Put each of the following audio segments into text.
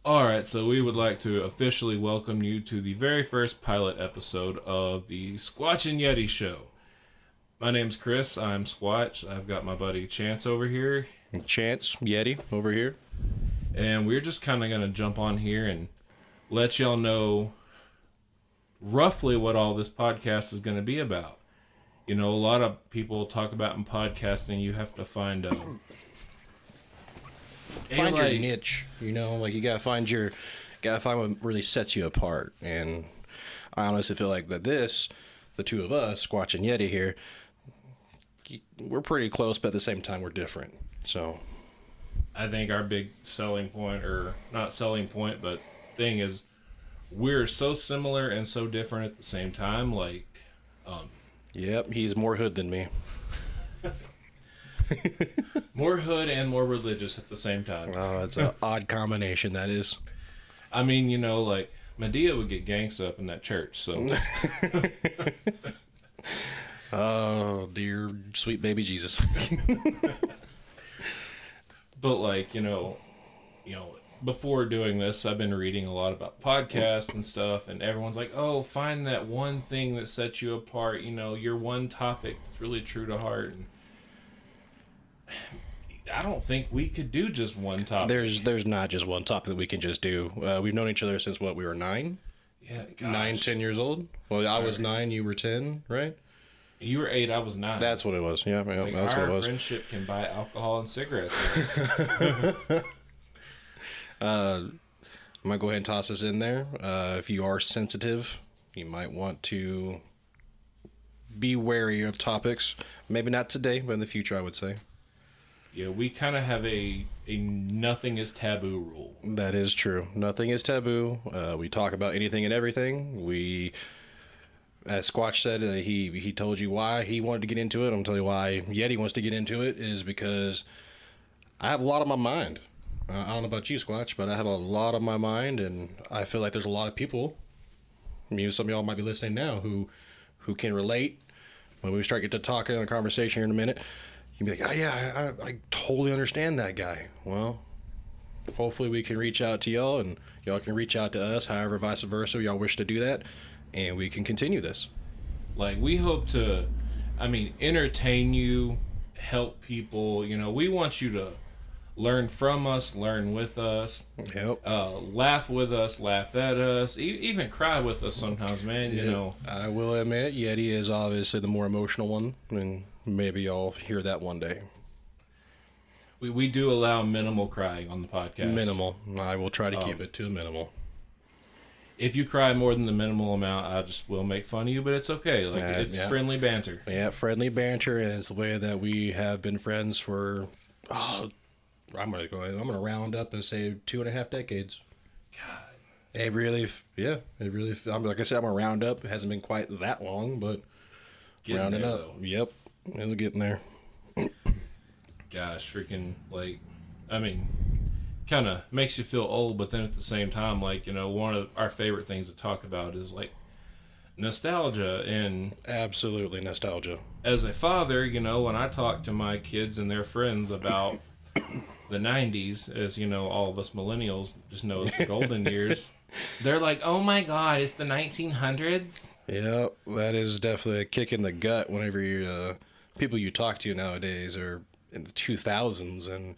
Alright, so we would like to officially welcome you to the very first pilot episode of the Squatch and Yeti Show. My name's Chris, I'm Squatch. I've got my buddy Chance over here. Chance, Yeti, over here. And we're just kind of going to jump on here and let y'all know roughly what all this podcast is going to be about. You know, a lot of people talk about in podcasting, you have to find find your niche, you know, like you gotta find what really sets you apart. And I honestly feel like the two of us, Squatch and Yeti here, we're pretty close, but at the same time we're different. So I think our big selling point, or not selling point, but thing is we're so similar and so different at the same time. Yep, he's more hood than me. More hood and more religious at the same time. Oh, that's an odd combination, that is. I mean, you know, like, Medea would get gangs up in that church, so. Oh, dear sweet baby Jesus. But, like, you know, before doing this, I've been reading a lot about podcasts and stuff, and everyone's like, oh, find that one thing that sets you apart, you know, your one topic that's really true to heart. And I don't think we could do just one topic. There's not just one topic that we can just do. We've known each other since, what, we were 9? Yeah, gosh. 9, 10 years old? Well, I was 9, you were 10, right? You were 8, I was 9. That's what it was, yeah. Like, that's what it was. Our friendship can buy alcohol and cigarettes. I'm going to go ahead and toss this in there. If you are sensitive, you might want to be wary of topics. Maybe not today, but in the future, I would say. Yeah, we kind of have a nothing is taboo rule. That is true. Nothing is taboo. We talk about anything and everything. As Squatch said, he told you why he wanted to get into it. I'm telling you why Yeti wants to get into it is because I have a lot on my mind. I don't know about you, Squatch, but I have a lot on my mind, and I feel like there's a lot of people, maybe some of y'all might be listening now, who can relate. When we start getting to talking in a conversation here in a minute, you'll be like, oh yeah, I totally understand that guy. Well, hopefully we can reach out to y'all, and y'all can reach out to us, however, vice versa, y'all wish to do that, and we can continue this. Like, we hope to, entertain you, help people. You know, we want you to learn from us, learn with us, Yep. Laugh with us, laugh at us, even cry with us sometimes, man. Yeah. You know, I will admit, Yeti is obviously the more emotional one, and maybe y'all hear that one day. we do allow minimal crying on the podcast. Minimal. I will try to keep it to minimal. If you cry more than the minimal amount, I just will make fun of you, but it's okay. Like, it's yeah. friendly banter. Yeah, friendly banter, and it's the way that we have been friends for, I'm gonna round up and say 2.5 decades. God. It really, like I said, I'm gonna round up. It hasn't been quite that long, but Getting rounding there, up. though. Yep, it's getting there. Gosh, freaking, kind of makes you feel old, but then at the same time, one of our favorite things to talk about is, nostalgia. And Absolutely nostalgia. as a father, when I talk to my kids and their friends about the 90s, as, all of us millennials just know as the golden years, they're like, oh my God, it's the 1900s? Yeah, that is definitely a kick in the gut whenever you people you talk to nowadays are in the 2000s, and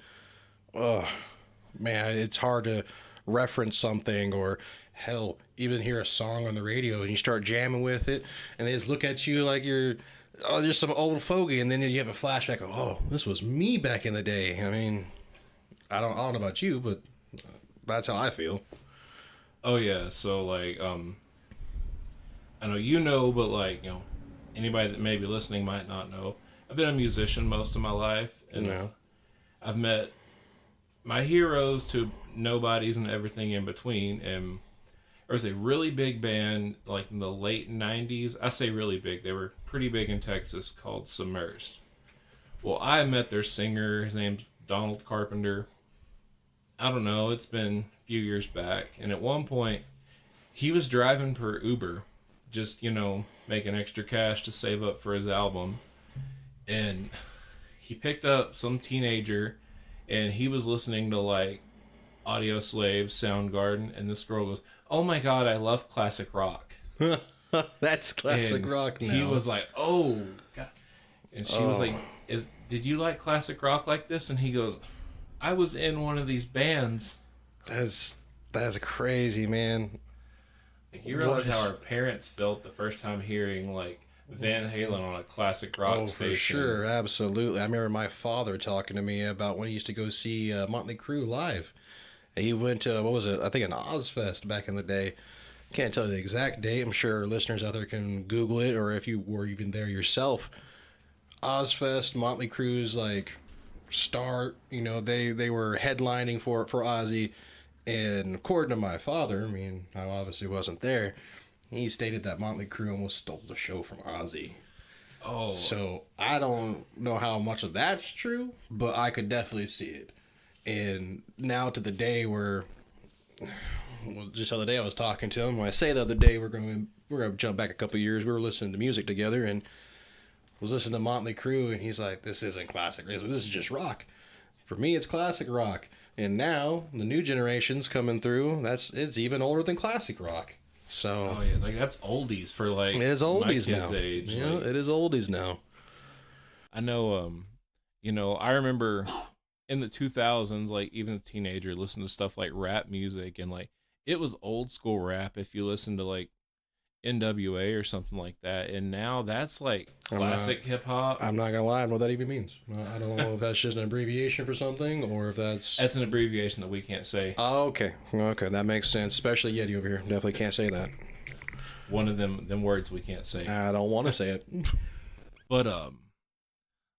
man, it's hard to reference something or hell even hear a song on the radio and you start jamming with it and they just look at you like you're just some old fogey, and then you have a flashback of, oh, this was me back in the day. I mean, I don't know about you, but that's how I feel. Oh yeah, so I know but anybody that may be listening might not know. I've been a musician most of my life, and I've met my heroes to nobodies and everything in between. And there was a really big band in the late 90s. I say really big, they were pretty big in Texas, called Submersed. Well, I met their singer. His name's Donald Carpenter. I don't know, it's been a few years back, and at one point he was driving per Uber, just making extra cash to save up for his album. And he picked up some teenager, and he was listening to Audio Slave, Soundgarden, and this girl goes, "Oh my god, I love classic rock." That's classic And rock now. he was like, "Oh god," and she was like, "Did you like classic rock like this?" And he goes, "I was in one of these bands." That's crazy, man. Like, you realize how our parents felt the first time hearing like Van Halen on a classic rock station. For sure, absolutely. I remember my father talking to me about when he used to go see Motley Crue live. He went to, what was it? I think an Ozfest back in the day. Can't tell you the exact date. I'm sure listeners out there can Google it, or if you were even there yourself. Ozfest, Motley Crue's like start. You know, they were headlining for Ozzy, and according to my father, I mean, I obviously wasn't there. He stated that Motley Crue almost stole the show from Ozzy. Oh, So I don't know how much of that's true, but I could definitely see it. And now to the day where, well, just the other day I was talking to him. When I say the other day, we're gonna jump back a couple years. We were listening to music together and was listening to Motley Crue, and he's like, "This isn't classic. This is just rock. For me, it's classic rock." And now the new generation's coming through. It's even older than classic rock. So oh yeah, like that's oldies for like it is oldies my kids' now. age. Yeah, Like, it is oldies now. I know, I remember in the 2000s, like even a teenager listened to stuff like rap music, and like it was old school rap if you listen to like NWA or something like that, and now that's like classic hip hop. I'm not gonna lie, I don't know what that even means. I don't know if that's just an abbreviation for something or if that's That's an abbreviation that we can't say. Oh, okay. Okay, that makes sense. Especially Yeti over here. Definitely can't say that. One of them words we can't say. I don't want to say it. But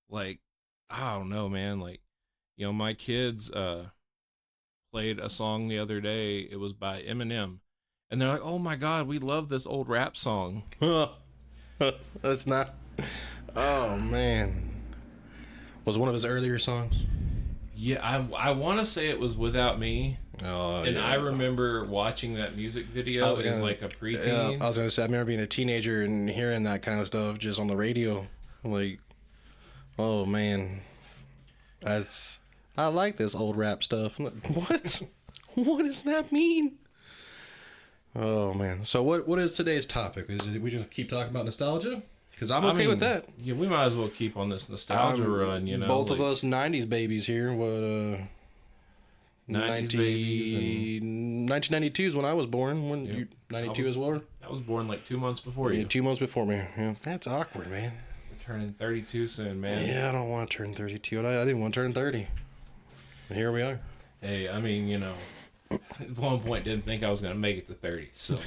like I don't know, man. Like, my kids played a song the other day. It was by Eminem, and they're like, "Oh my god, we love this old rap song." That's not. Oh man. Was it one of his earlier songs? Yeah, I want to say it was Without Me. Oh, And yeah. I remember watching that music video as like a preteen. I was gonna say I remember being a teenager and hearing that kind of stuff just on the radio. Like, oh man, I like this old rap stuff. I'm like, what? What does that mean? Oh man. So what is today's topic? Is it we just keep talking about nostalgia? Because I'm okay with that. Yeah, we might as well keep on this nostalgia run. Both of us '90s babies here. What? 90s babies. 1992 is when I was born. When Yep. you 92 as well? I was born like 2 months before Yeah, you. 2 months before me. Yeah, that's awkward, man. We're turning 32 soon, man. Yeah, I don't want to turn 32. I didn't want to turn 30. And here we are. Hey, I mean, at one point didn't think I was gonna make it to 30. So,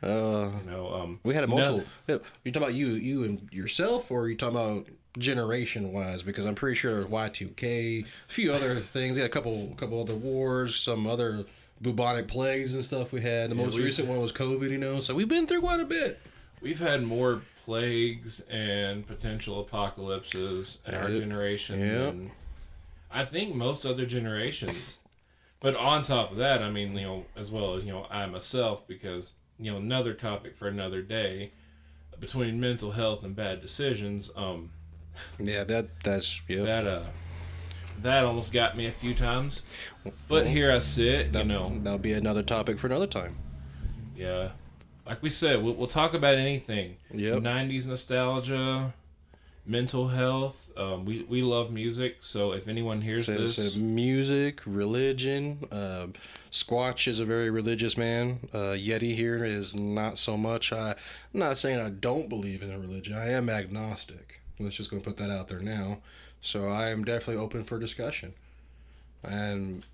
We had a multiple. no. You talking about you and yourself, or are you talking about generation wise? Because I'm pretty sure Y2K, a few other things. Yeah, a couple other wars, some other bubonic plagues and stuff we had. The most recent one was COVID. So we've been through quite a bit. We've had more plagues and potential apocalypses in our generation than I think most other generations. But on top of that, I mean, as well as, I myself, because, another topic for another day, between mental health and bad decisions, Yeah, that's that almost got me a few times. But here I sit, that'll be another topic for another time. Yeah. Like we said, we'll talk about anything. Yep. 90s nostalgia, mental health. We love music, so if anyone hears this... music, religion. Squatch is a very religious man. Yeti here is not so much. I'm not saying I don't believe in a religion. I am agnostic. Let's just go put that out there now. So I am definitely open for discussion. And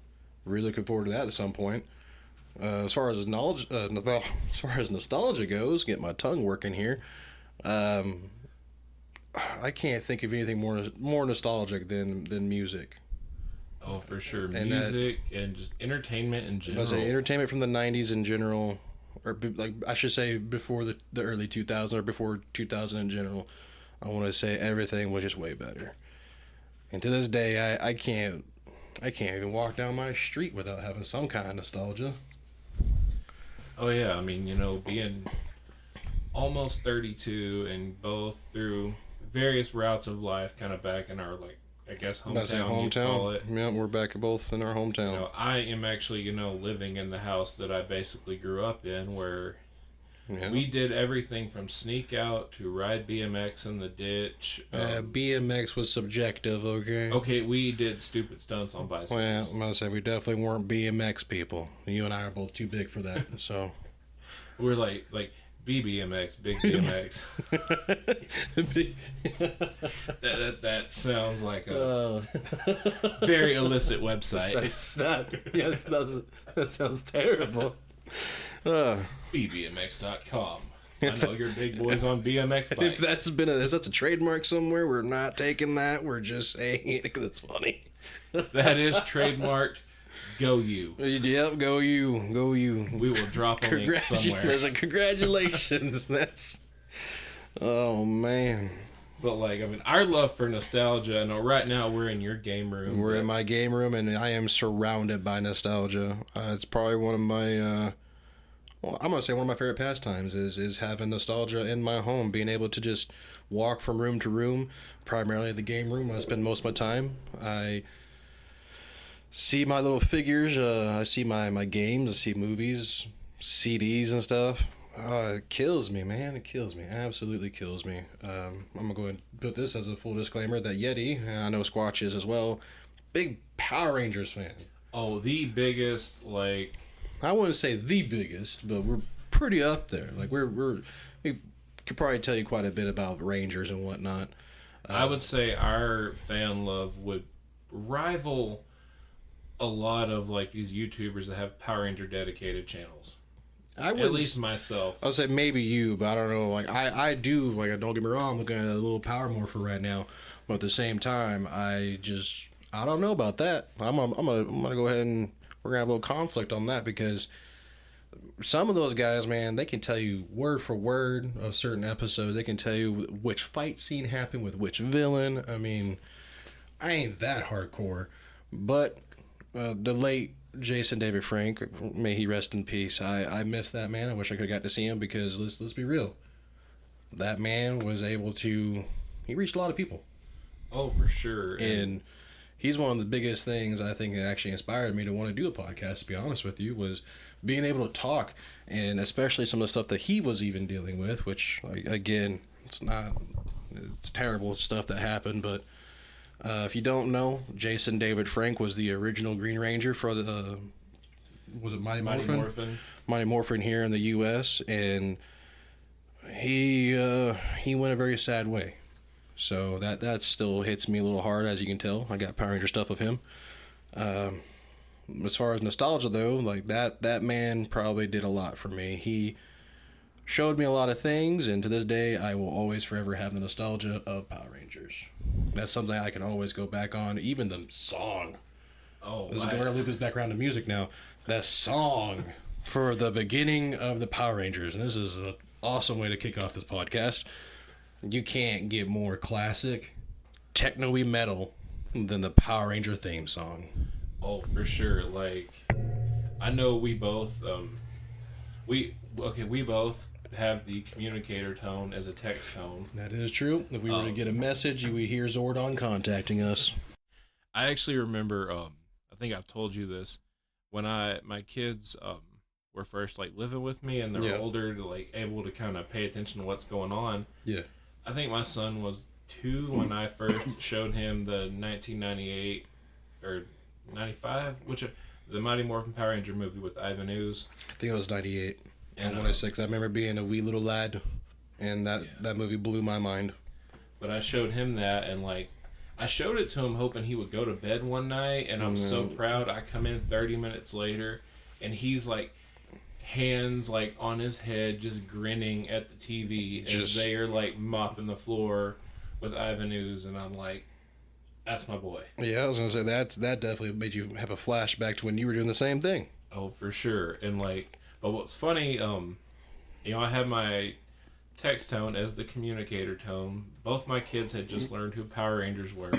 really looking forward to that at some point. As far as knowledge, as far as nostalgia goes, get my tongue working here. I can't think of anything more nostalgic than music. Oh, for sure. And Music and just entertainment in general. I say entertainment from the '90s in general, or like I should say before the early 2000s or before 2000 in general. I want to say everything was just way better. And to this day, I can't even walk down my street without having some kind of nostalgia. Oh, yeah. I mean, being almost 32 and both through various routes of life, kind of back in our, like, I guess About to say hometown. You'd call it. Yeah, we're back both in our hometown. You know, I am actually, living in the house that I basically grew up in, where we did everything from sneak out to ride BMX in the ditch. BMX was subjective, okay? Okay, we did stupid stunts on bicycles. Well, I'm gonna say we definitely weren't BMX people. You and I are both too big for that, so we're like BBMX, big BMX. that sounds like a very illicit website. That's not. Yes, that sounds terrible. BBMX.com. I know you're big boys on BMX bikes. If that's a trademark somewhere, we're not taking that. We're just saying it because it's funny. That is trademarked. Go you. Yep, go you. Go you. We will drop a link somewhere. There's a congratulations. That's... Oh, man. But, our love for nostalgia, I know right now we're in your game room. We're in my game room, and I am surrounded by nostalgia. It's probably one of my... I'm going to say one of my favorite pastimes is having nostalgia in my home, being able to just walk from room to room, primarily the game room. I spend most of my time. I see my little figures. I see my games. I see movies, CDs and stuff. It kills me, man. It kills me. Absolutely kills me. I'm going to go and put this as a full disclaimer that Yeti, and I know Squatch is as well, big Power Rangers fan. Oh, the biggest, I wouldn't say the biggest, but we're pretty up there. We could probably tell you quite a bit about Rangers and whatnot. I would say our fan love would rival a lot of these YouTubers that have Power Ranger dedicated channels. At least myself. I would say maybe you, but I don't know. I do. Don't get me wrong. I'm looking at a little Power Morpher right now, but at the same time, I don't know about that. I'm gonna go ahead and we're gonna have a little conflict on that because some of those guys, man, they can tell you word for word of certain episodes. They can tell you which fight scene happened with which villain. I mean, I ain't that hardcore, but the late Jason David Frank, may he rest in peace. I miss that man. I wish I could have got to see him because let's be real. That man was able to... He reached a lot of people. Oh, for sure. And he's one of the biggest things I think that actually inspired me to want to do a podcast, to be honest with you, was being able to talk, and especially some of the stuff that he was even dealing with, which, again, it's terrible stuff that happened, but if you don't know, Jason David Frank was the original Green Ranger for the was it Mighty Morphin? Mighty Morphin here in the U.S., and he went a very sad way. So that still hits me a little hard, as you can tell. I got Power Ranger stuff of him. As far as nostalgia, though, that man probably did a lot for me. He showed me a lot of things, and to this day, I will always forever have the nostalgia of Power Rangers. That's something I can always go back on. Even the song. Oh, we're going to loop this back around to music now. The song for the beginning of the Power Rangers, and this is an awesome way to kick off this podcast. You can't get more classic, techno-y metal than the Power Ranger theme song. Oh, for sure. I know we both, we both have the communicator tone as a text tone. That is true. If we were to get a message, you would hear Zordon contacting us. I actually remember, I think I've told you this, when my kids were first living with me and they were older to able to kind of pay attention to what's going on. Yeah. I think my son was 2 when I first showed him the 1998 or 95, the Mighty Morphin Power Ranger movie with Ivan Ooze. I think it was 98. And 96. I remember being a wee little lad, and that movie blew my mind. But I showed him that, and I showed it to him hoping he would go to bed one night, and I'm so proud. I come in 30 minutes later, and he's hands on his head, just grinning at the TV as they are mopping the floor with Ivan Ooze, and I'm like, that's my boy. Yeah, I was gonna say that definitely made you have a flashback to when you were doing the same thing. Oh, for sure. And but what's funny, I had my text tone as the communicator tone. Both my kids had just learned who Power Rangers were.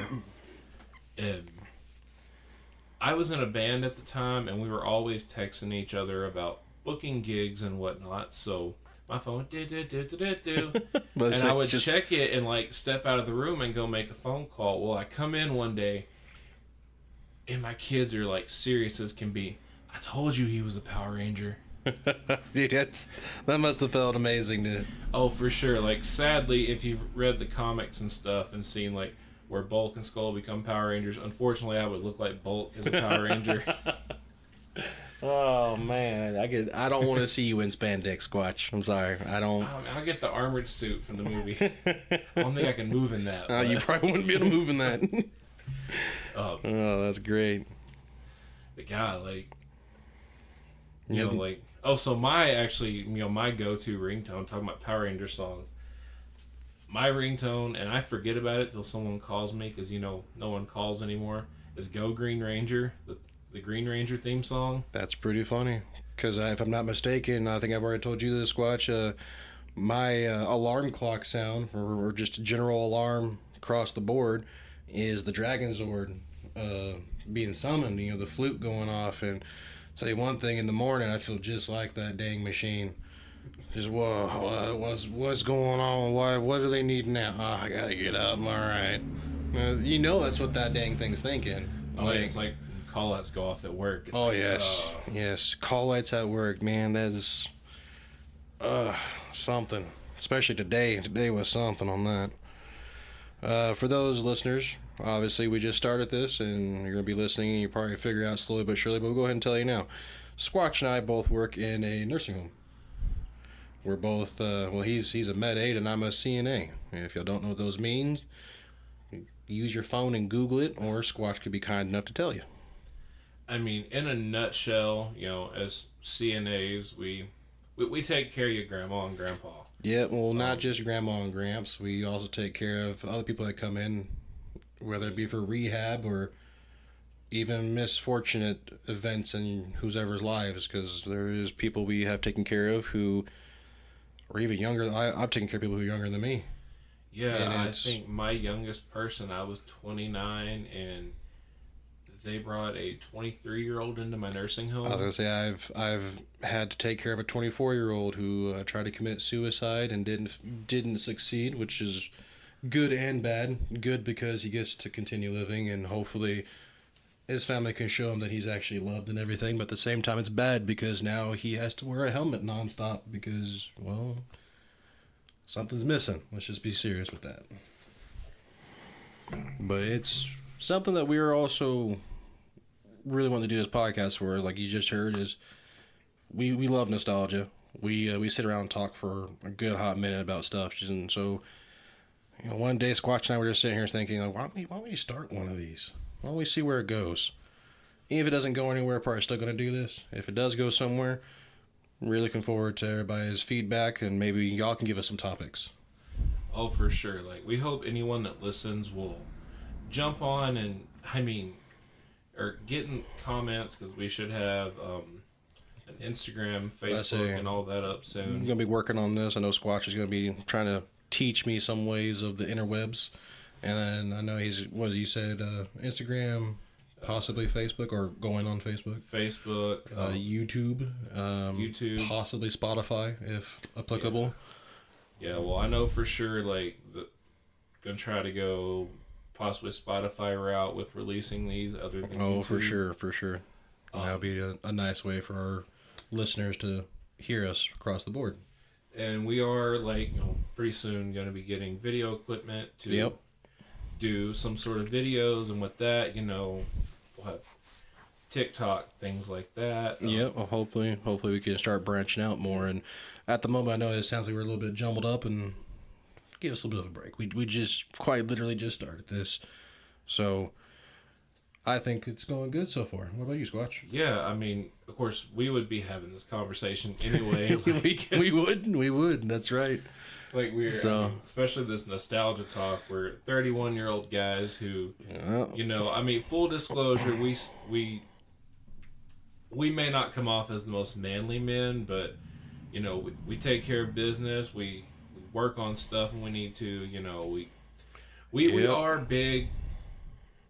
I was in a band at the time, and we were always texting each other about booking gigs and whatnot. So my phone, do. But And I would check it and like step out of the room and go make a phone call. Well, I come in one day and my kids are like serious as can be. I told you he was a Power Ranger. Dude, that must have felt amazing, dude. Oh, for sure. Like, sadly, if you've read the comics and stuff and seen like where Bulk and Skull become Power Rangers, unfortunately, I would look like Bulk as a Power Ranger. Oh man, I don't want to see you in spandex, Squatch. I'm sorry, I don't. I'll get the armored suit from the movie. I don't think I can move in that. You probably wouldn't be able to move in that. Oh, that's great. But God, like, you know, like, oh, so my go-to ringtone, talking about Power Ranger songs, my ringtone, and I forget about it till someone calls me, because, you know, no one calls anymore, is Go Green Ranger, the Green Ranger theme song. That's pretty funny, because if I'm not mistaken, I think I've already told you this, Squatch, my alarm clock sound, or just general alarm across the board, is the Dragon Zord being summoned, you know, the flute going off, and say one thing in the morning, I feel just like that dang machine. Just, whoa, what's going on? What do they need now? Oh, I gotta get up, alright. You know that's what that dang thing's thinking. Oh, yeah, it's like call outs go off at work. It's oh, like, yes. Yes, call outs at work, man, that is something. Especially today. Today was something on that. For those listeners, obviously we just started this and you're going to be listening and you probably figure out slowly but surely, but we'll go ahead and tell you now. Squatch and I both work in a nursing home. We're both, he's a med aid and I'm a CNA. And if y'all don't know what those mean, use your phone and Google it, or Squatch could be kind enough to tell you. I mean, in a nutshell, you know, as CNAs, we take care of your grandma and grandpa. Yeah, well, not just grandma and gramps. We also take care of other people that come in, whether it be for rehab or even misfortunate events in whoever's lives, because there is people we have taken care of who are even younger. I've taken care of people who are younger than me. Yeah, I think my youngest person, I was 29, and they brought a 23-year-old into my nursing home. I was gonna say I've had to take care of a 24-year-old who tried to commit suicide and didn't succeed, which is good and bad. Good because he gets to continue living and hopefully his family can show him that he's actually loved and everything. But at the same time, it's bad because now he has to wear a helmet nonstop because, well, something's missing. Let's just be serious with that. But it's something that we are also really want to do this podcast for, like you just heard, is we love nostalgia. We sit around and talk for a good hot minute about stuff, and so, you know, one day Squatch and I were just sitting here thinking, like, why don't we start one of these? Why don't we see where it goes? Even if it doesn't go anywhere, probably still going to do this. If it does go somewhere, I'm really looking forward to everybody's feedback, and maybe y'all can give us some topics. Oh, for sure. Like, we hope anyone that listens will jump on and, or get in comments, because we should have an Instagram, Facebook, and all that up soon. I'm going to be working on this. I know Squatch is going to be trying to teach me some ways of the interwebs. And then I know you said, Instagram, possibly Facebook, or going on Facebook. Facebook. YouTube. YouTube. Possibly Spotify, if applicable. Yeah, well, I know for sure, like, going to try to go possibly Spotify route with releasing these other than YouTube. For sure. That would be a nice way for our listeners to hear us across the board. And we are, like, you know, pretty soon going to be getting video equipment to do some sort of videos, and with that, you know, we'll have TikTok, things like that. Well, hopefully we can start branching out more. And at the moment, I know it sounds like we're a little bit jumbled up, and give us a little bit of a break. We just quite literally just started this, so I think it's going good so far. What about you, Squatch? Yeah, I mean, of course, we would be having this conversation anyway. we would. That's right. Like, especially this nostalgia talk. We're 31-year-old guys who, you know, I mean, full disclosure, we may not come off as the most manly men, but, you know, we take care of business. We work on stuff when we need to. You know, we are big,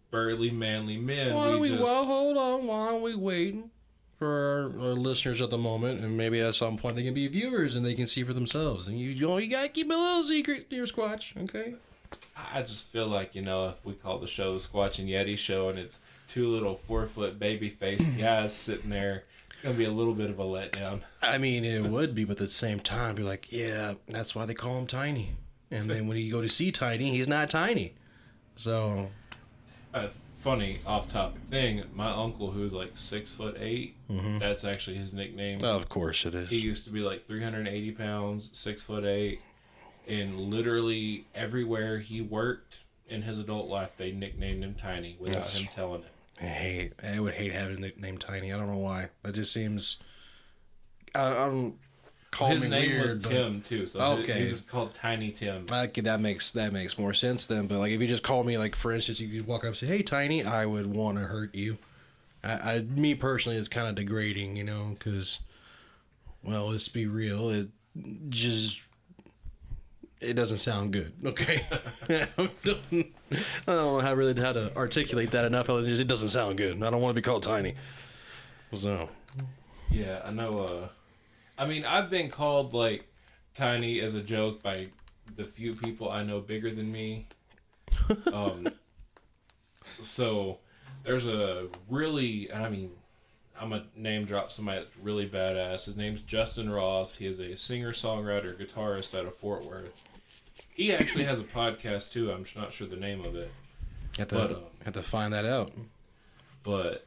burly, manly men. Well, hold on. Why are we waiting for our listeners at the moment, and maybe at some point they can be viewers and they can see for themselves. And you gotta keep a little secret, dear Squatch, okay? I just feel like, if we call the show the Squatch and Yeti Show and it's two little 4-foot baby-faced guys sitting there, it's going to be a little bit of a letdown. I mean, it would be, but at the same time, be like, yeah, that's why they call him Tiny. And then when you go to see Tiny, he's not tiny. So... A funny off-topic thing, my uncle, who's like 6'8", that's actually his nickname. Oh, of course it is. He used to be like 380 pounds, 6'8", and literally everywhere he worked in his adult life, they nicknamed him Tiny without him telling it. I would hate having a nickname Tiny. I don't know why. It just seems... I don't call his me name weird, was but... Tim too, so Okay. he was called Tiny Tim. That makes more sense then. But like, if you just call me, like, for instance, you could walk up and say, "Hey, Tiny," I would want to hurt you. Me personally, it's kind of degrading, because, well, let's be real, it doesn't sound good. Okay, I don't know how to articulate that enough. It doesn't sound good. I don't want to be called Tiny. So, yeah, I know. I mean, I've been called like Tiny as a joke by the few people I know bigger than me. So there's a really, I mean, I'm gonna name drop somebody that's really badass. His name's Justin Ross. He is a singer-songwriter, guitarist out of Fort Worth. He actually has a podcast too. I'm not sure the name of it. have to find that out. But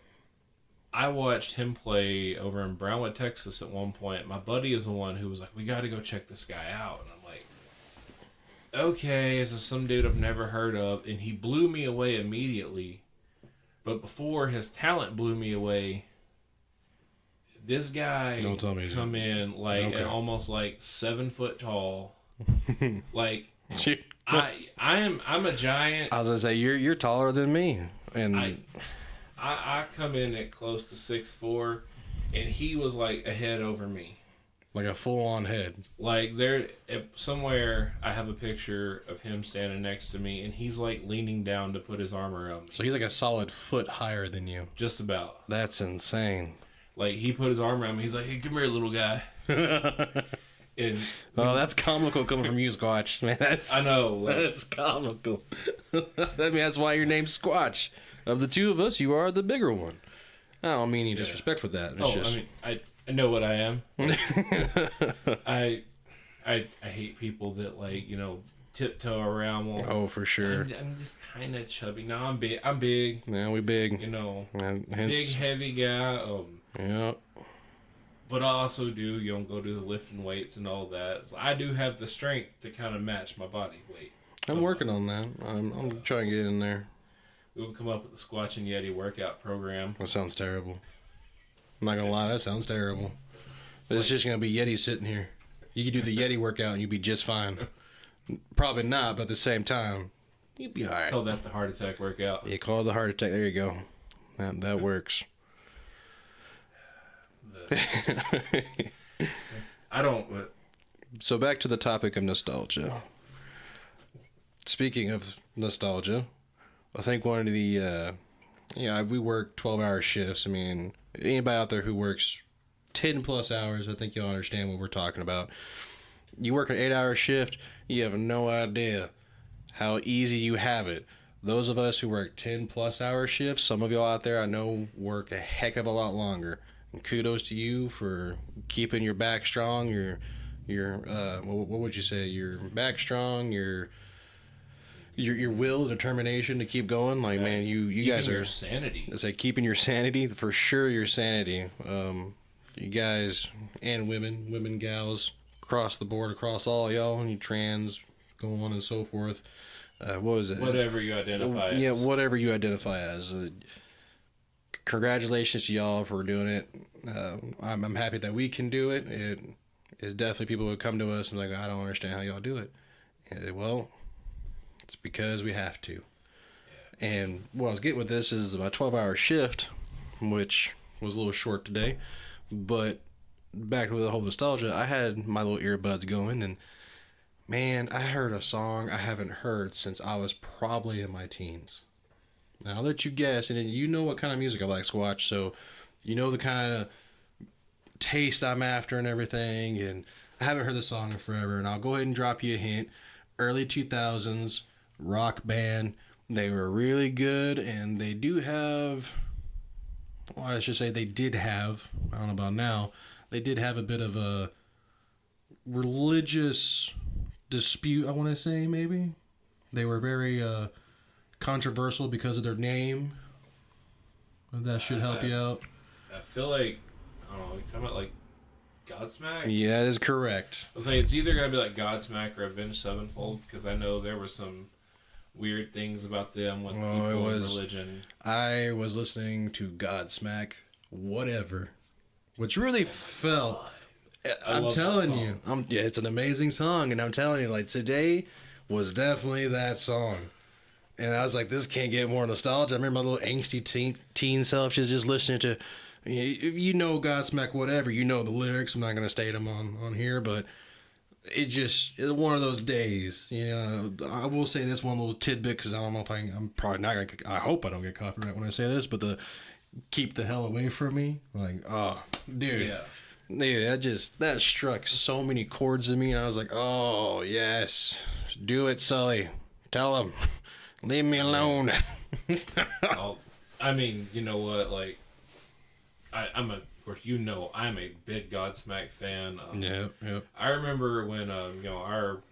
I watched him play over in Brownwood, Texas at one point. My buddy is the one who was like, "We got to go check this guy out." And I'm like, okay, this is some dude I've never heard of. And he blew me away immediately. But before his talent blew me away, this guy come in like and almost like 7 foot tall. Like I'm a giant. I was gonna say you're taller than me, and I come in at close to 6'4", and he was like a head over me, like a full on head. Like somewhere I have a picture of him standing next to me, and he's like leaning down to put his arm around me. So he's like a solid foot higher than you. Just about. That's insane. Like he put his arm around me. He's like, "Hey, come here, little guy." And that's comical coming from you, Squatch. Man, I know. That's comical. I mean, that's why your name's Squatch. Of the two of us, you are the bigger one. I don't mean any disrespect with that. It's just... I mean, I know what I am. I hate people that like tiptoe around. Well, oh, for sure. I'm just kind of chubby. No, I'm big. I'm big. Yeah, we big. Big heavy guy. Yeah. But I also do, go to the lifting weights and all that. So I do have the strength to kind of match my body weight. I'm working on that. I'm trying to get in there. We'll come up with the Squatch and Yeti workout program. That sounds terrible. I'm not gonna lie, that sounds terrible. It's just gonna be Yeti sitting here. You could do the Yeti workout and you'd be just fine. Probably not, but at the same time, you'd be alright. Call that the heart attack workout. You call it the heart attack. There you go. That works. I don't. So back to the topic of nostalgia. Speaking of nostalgia, I think one of the we work 12-hour shifts. I mean, anybody out there who works 10 plus hours, I think you'll understand what we're talking about. You work an 8-hour shift, you have no idea how easy you have it. Those of us who work 10 plus hour shifts, some of y'all out there I know work a heck of a lot longer. And kudos to you for keeping your back strong, your what would you say? Your back strong, your will, determination to keep going. Like, man, you guys are... Your sanity. It's like keeping your sanity, for sure, your sanity. You guys and women, gals, across the board, across all y'all, and you trans, go on and so forth. What was it? Whatever you identify as. Yeah, whatever you identify as. Congratulations to y'all for doing it. I'm happy that we can do it. It is definitely people who come to us and like, I don't understand how y'all do it. Well, it's because we have to. Yeah. And what I was getting with this is my 12-hour shift, which was a little short today. But back to the whole nostalgia, I had my little earbuds going, and man, I heard a song I haven't heard since I was probably in my teens. Now, I'll let you guess, and you know what kind of music I like, Squatch, so You know the kind of taste I'm after and everything, and I haven't heard the song in forever, and I'll go ahead and drop you a hint. Early 2000s rock band. They were really good, and they do have, well, I should say they did have, I don't know about now, they did have a bit of a religious dispute, I want to say, maybe. They were very controversial because of their name. That should help you out. I feel like, I don't know, you're talking about like Godsmack? Yeah, that is correct. I was saying it's either going to be like Godsmack or Avenged Sevenfold, because I know there were some weird things about them with people and religion. I was listening to Godsmack, whatever, which really felt. I'm telling you, yeah, it's an amazing song, and I'm telling you, like, today was definitely that song. And I was like, this can't get more nostalgia. I remember my little angsty teen self just listening to, you know, Godsmack, whatever. You know the lyrics. I'm not going to state them on here, but it's one of those days. You know, I will say this one little tidbit, because I don't know if I'm probably not going to, I hope I don't get copyright when I say this, but the keep the hell away from me. Like, oh, dude. Yeah. Dude, that struck so many chords in me, and I was like, oh, yes. Do it, Sully. Tell him. Leave me alone. I mean, you know what? Like, I'm of course, you know, I'm a big Godsmack fan. Yep. I remember when, you know, our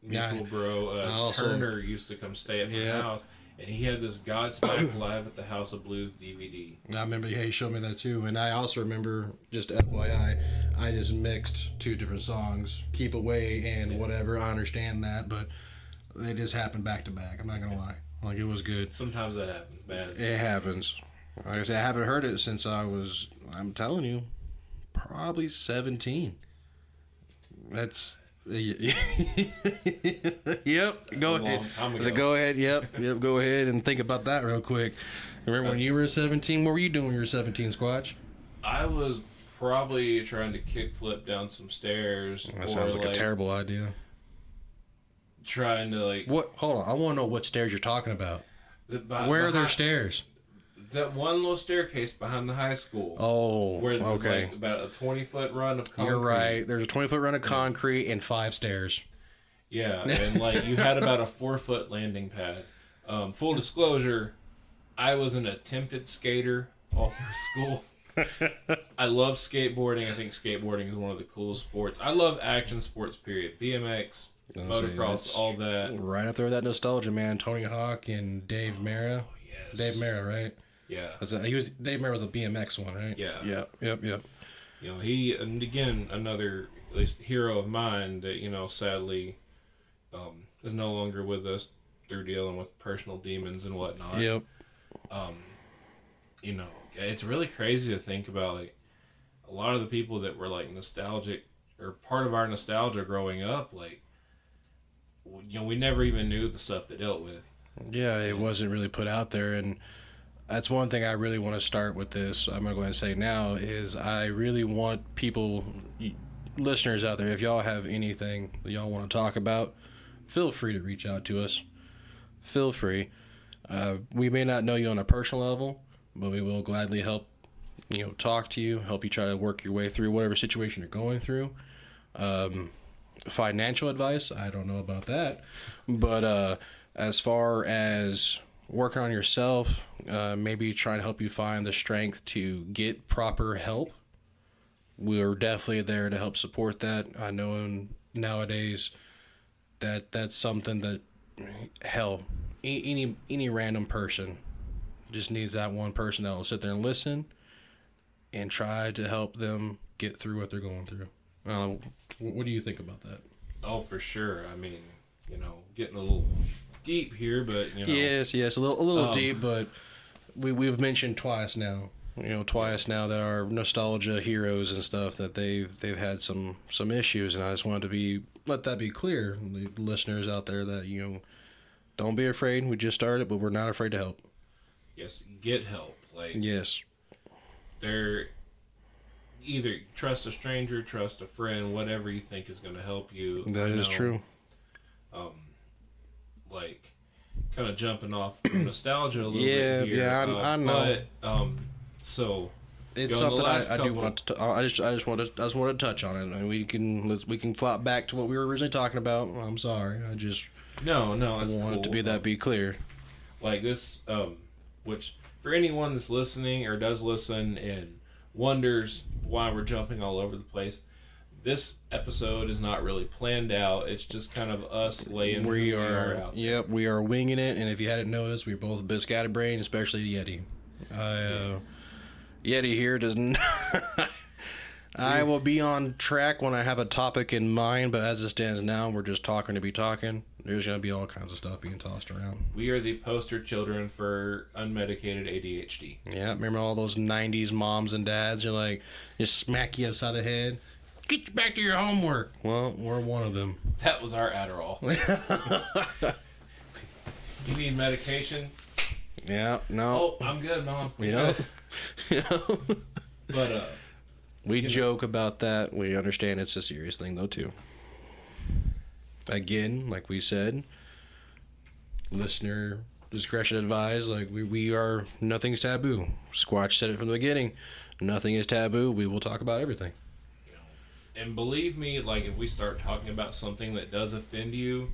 mutual bro, Turner, used to come stay at my house, and he had this Godsmack Live at the House of Blues DVD. I remember, he showed me that too, and I also remember, just FYI, I just mixed two different songs, Keep Away and whatever. I understand that, but they just happened back to back. I'm not gonna lie. Like, it was good. Sometimes that happens, man. It happens. Like I said, I haven't heard it since I'm telling you, probably 17. That's... Yep. Go ahead. Go ahead. Yep. Go ahead and think about that real quick. Remember when you were 17? What were you doing when you were 17, Squatch? I was probably trying to kickflip down some stairs. That sounds like a terrible idea. Trying to like... What? Hold on. I want to know what stairs you're talking about. Where are there stairs? That one little staircase behind the high school. Oh, where there's like about a 20-foot run of concrete. You're right. There's a 20-foot run of concrete and 5 stairs. Yeah, and like you had about a 4-foot landing pad. Full disclosure, I was an attempted skater all through school. I love skateboarding. I think skateboarding is one of the coolest sports. I love action sports, period. BMX, motocross, all that. Right up there with that nostalgia, man. Tony Hawk and Dave Mara. Oh, yes. Dave Mara, right? Yeah. Dave Mara was a BMX one, right? Yeah. Yep. You know, he, and again, another, at least, hero of mine that, you know, sadly is no longer with us through dealing with personal demons and whatnot. Yep. You know, it's really crazy to think about, like, a lot of the people that were, like, nostalgic, or part of our nostalgia growing up, like, you know, we never even knew the stuff they dealt with. Yeah, it wasn't really put out there, and that's one thing I really want to start with this. I'm going to go ahead and say now is I really want people, listeners out there, if y'all have anything that y'all want to talk about, feel free to reach out to us. Feel free. We may not know you on a personal level, but we will gladly help, you know, talk to you, help you try to work your way through whatever situation you're going through. Financial advice, I don't know about that. But as far as working on yourself, maybe trying to help you find the strength to get proper help, we're definitely there to help support that. I know nowadays that's something that, hell, any random person just needs that one person that will sit there and listen and try to help them get through what they're going through. What do you think about that? Oh, for sure. I mean, you know, getting a little deep here, but you know. Yes, a little deep, but we've mentioned twice now that our nostalgia heroes and stuff, that they've had some issues, and I just wanted to let that be clear, the listeners out there, that, you know, don't be afraid. We just started, but we're not afraid to help. Yes, get help. Like, yes, they're either trust a stranger, trust a friend, whatever you think is going to help you. That is true. Like, kind of jumping off nostalgia a little bit here. Yeah, I know. But, so... it's something I do want to. I just want to touch on it, and we can flop back to what we were originally talking about. I'm sorry, I just no, I it's want cool. it to be clear. Like this, which for anyone that's listening or does listen and wonders why we're jumping all over the place, this episode is not really planned out. It's just kind of us laying who we are out. Yep, we are winging it, and if you hadn't noticed, we're both a bit scatterbrained, especially Yeti. Yeti here does not. I will be on track when I have a topic in mind, but as it stands now, we're just talking to be talking. There's going to be all kinds of stuff being tossed around. We are the poster children for unmedicated ADHD. Yeah, remember all those 90s moms and dads? You're like, just smack you upside the head. Get you back to your homework. Well, we're one of them. That was our Adderall. You need medication? Yeah, no. Oh, I'm good, Mom. You know? But, we joke about that. We understand it's a serious thing, though, too. Again, like we said, listener discretion advised. Like we are, nothing's taboo. Squatch said it from the beginning. Nothing is taboo. We will talk about everything. And believe me, like if we start talking about something that does offend you,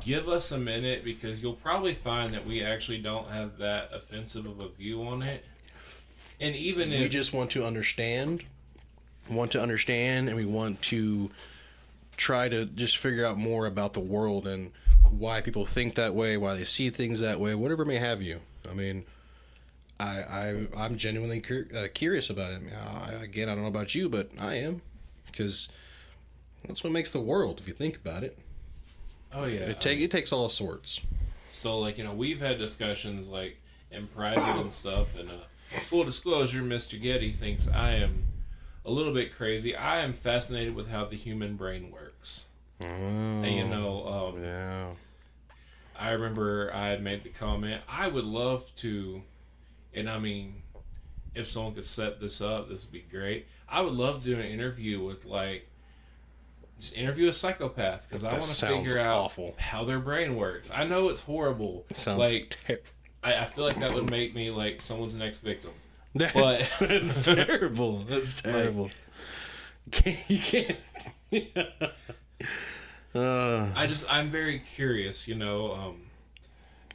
give us a minute because you'll probably find that we actually don't have that offensive of a view on it. And even if we just want to understand, and we want to try to just figure out more about the world and why people think that way, why they see things that way, whatever may have you. I mean, I'm genuinely curious about it. Again, I don't know about you, but I am, because that's what makes the world, if you think about it. Oh yeah, it takes all sorts. So like we've had discussions like in private and stuff, and full disclosure, Mr. Getty thinks I am a little bit crazy. I am fascinated with how the human brain works. Oh, And yeah. I remember I made the comment, I would love to, and I mean, if someone could set this up, this would be great. I would love to do an interview with just interview a psychopath because I want to figure out how their brain works. I know it's horrible. It sounds terrible. I feel like that would make me like someone's next victim. But it's terrible. That's terrible. You can't. I'm very curious.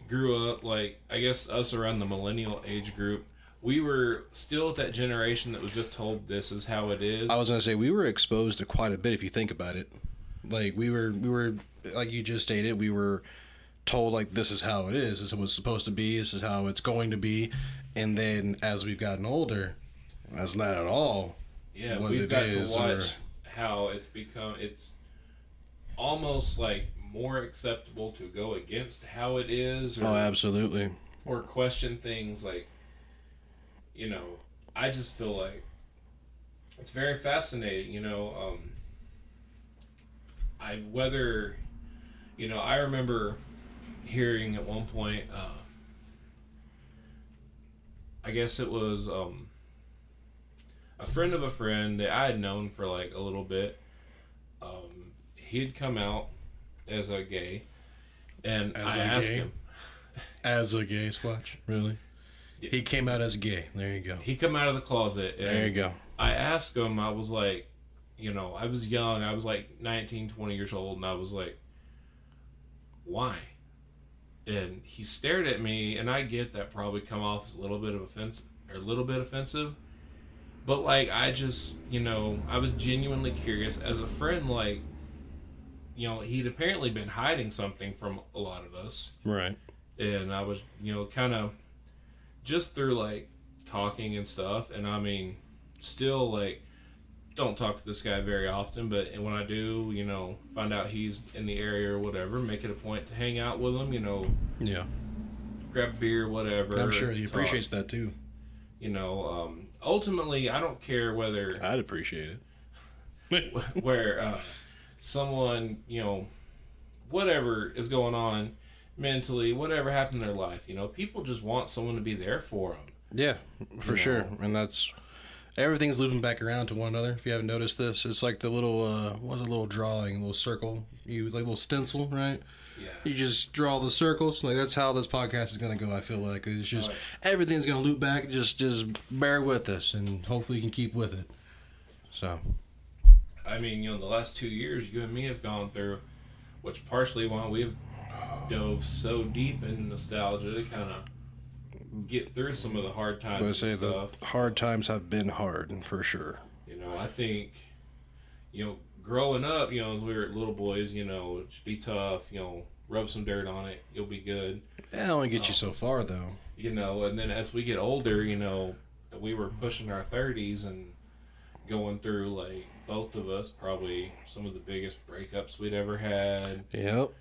Grew up I guess us around the millennial age group. We were still at that generation that was just told this is how it is. I was gonna say we were exposed to quite a bit if you think about it. Like we were like you just stated, we were told like this is how it is. This is what's supposed to be. This is how it's going to be. And then as we've gotten older, that's not at all. Yeah, we've got to watch how it's become. It's almost like more acceptable to go against how it is. Oh, absolutely. Or question things like, I just feel like it's very fascinating. I remember hearing at one point. I guess it was a friend of a friend that I had known for like a little bit. He had come out as a gay, and I asked him. As a gay, Squatch? Really? Yeah. He came out as gay. There you go. He come out of the closet. And there you go. I asked him, I was like, I was young. I was like 19, 20 years old, and I was like, why? And he stared at me, and I get that probably come off as a little bit offensive. But I just, I was genuinely curious as a friend. He'd apparently been hiding something from a lot of us, right? And I was, kind of just through talking and stuff. And I mean, still don't talk to this guy very often, but when I do, find out he's in the area or whatever, make it a point to hang out with him, Yeah. Grab a beer, whatever. I'm sure he appreciates that too. Ultimately, I don't care whether... I'd appreciate it. where someone, whatever is going on mentally, whatever happened in their life, people just want someone to be there for them. Yeah, for sure. And everything's looping back around to one another. If you haven't noticed this, it's like the little what's a little drawing, a little circle, you like a little stencil, right? Yeah. You just draw the circles. Like that's how this podcast is gonna go. I feel like it's just everything's gonna loop back. Just bear with us, and hopefully you can keep with it. So, I mean, the last 2 years, you and me have gone through, which partially why we've dove so deep into nostalgia to kind of get through some of the hard times and stuff. The hard times have been hard, for sure. I think, growing up, as we were little boys, just be tough, rub some dirt on it, you'll be good. That only gets you so far, though. And then as we get older, we were pushing our 30s and going through, like, both of us, probably some of the biggest breakups we'd ever had. Yep.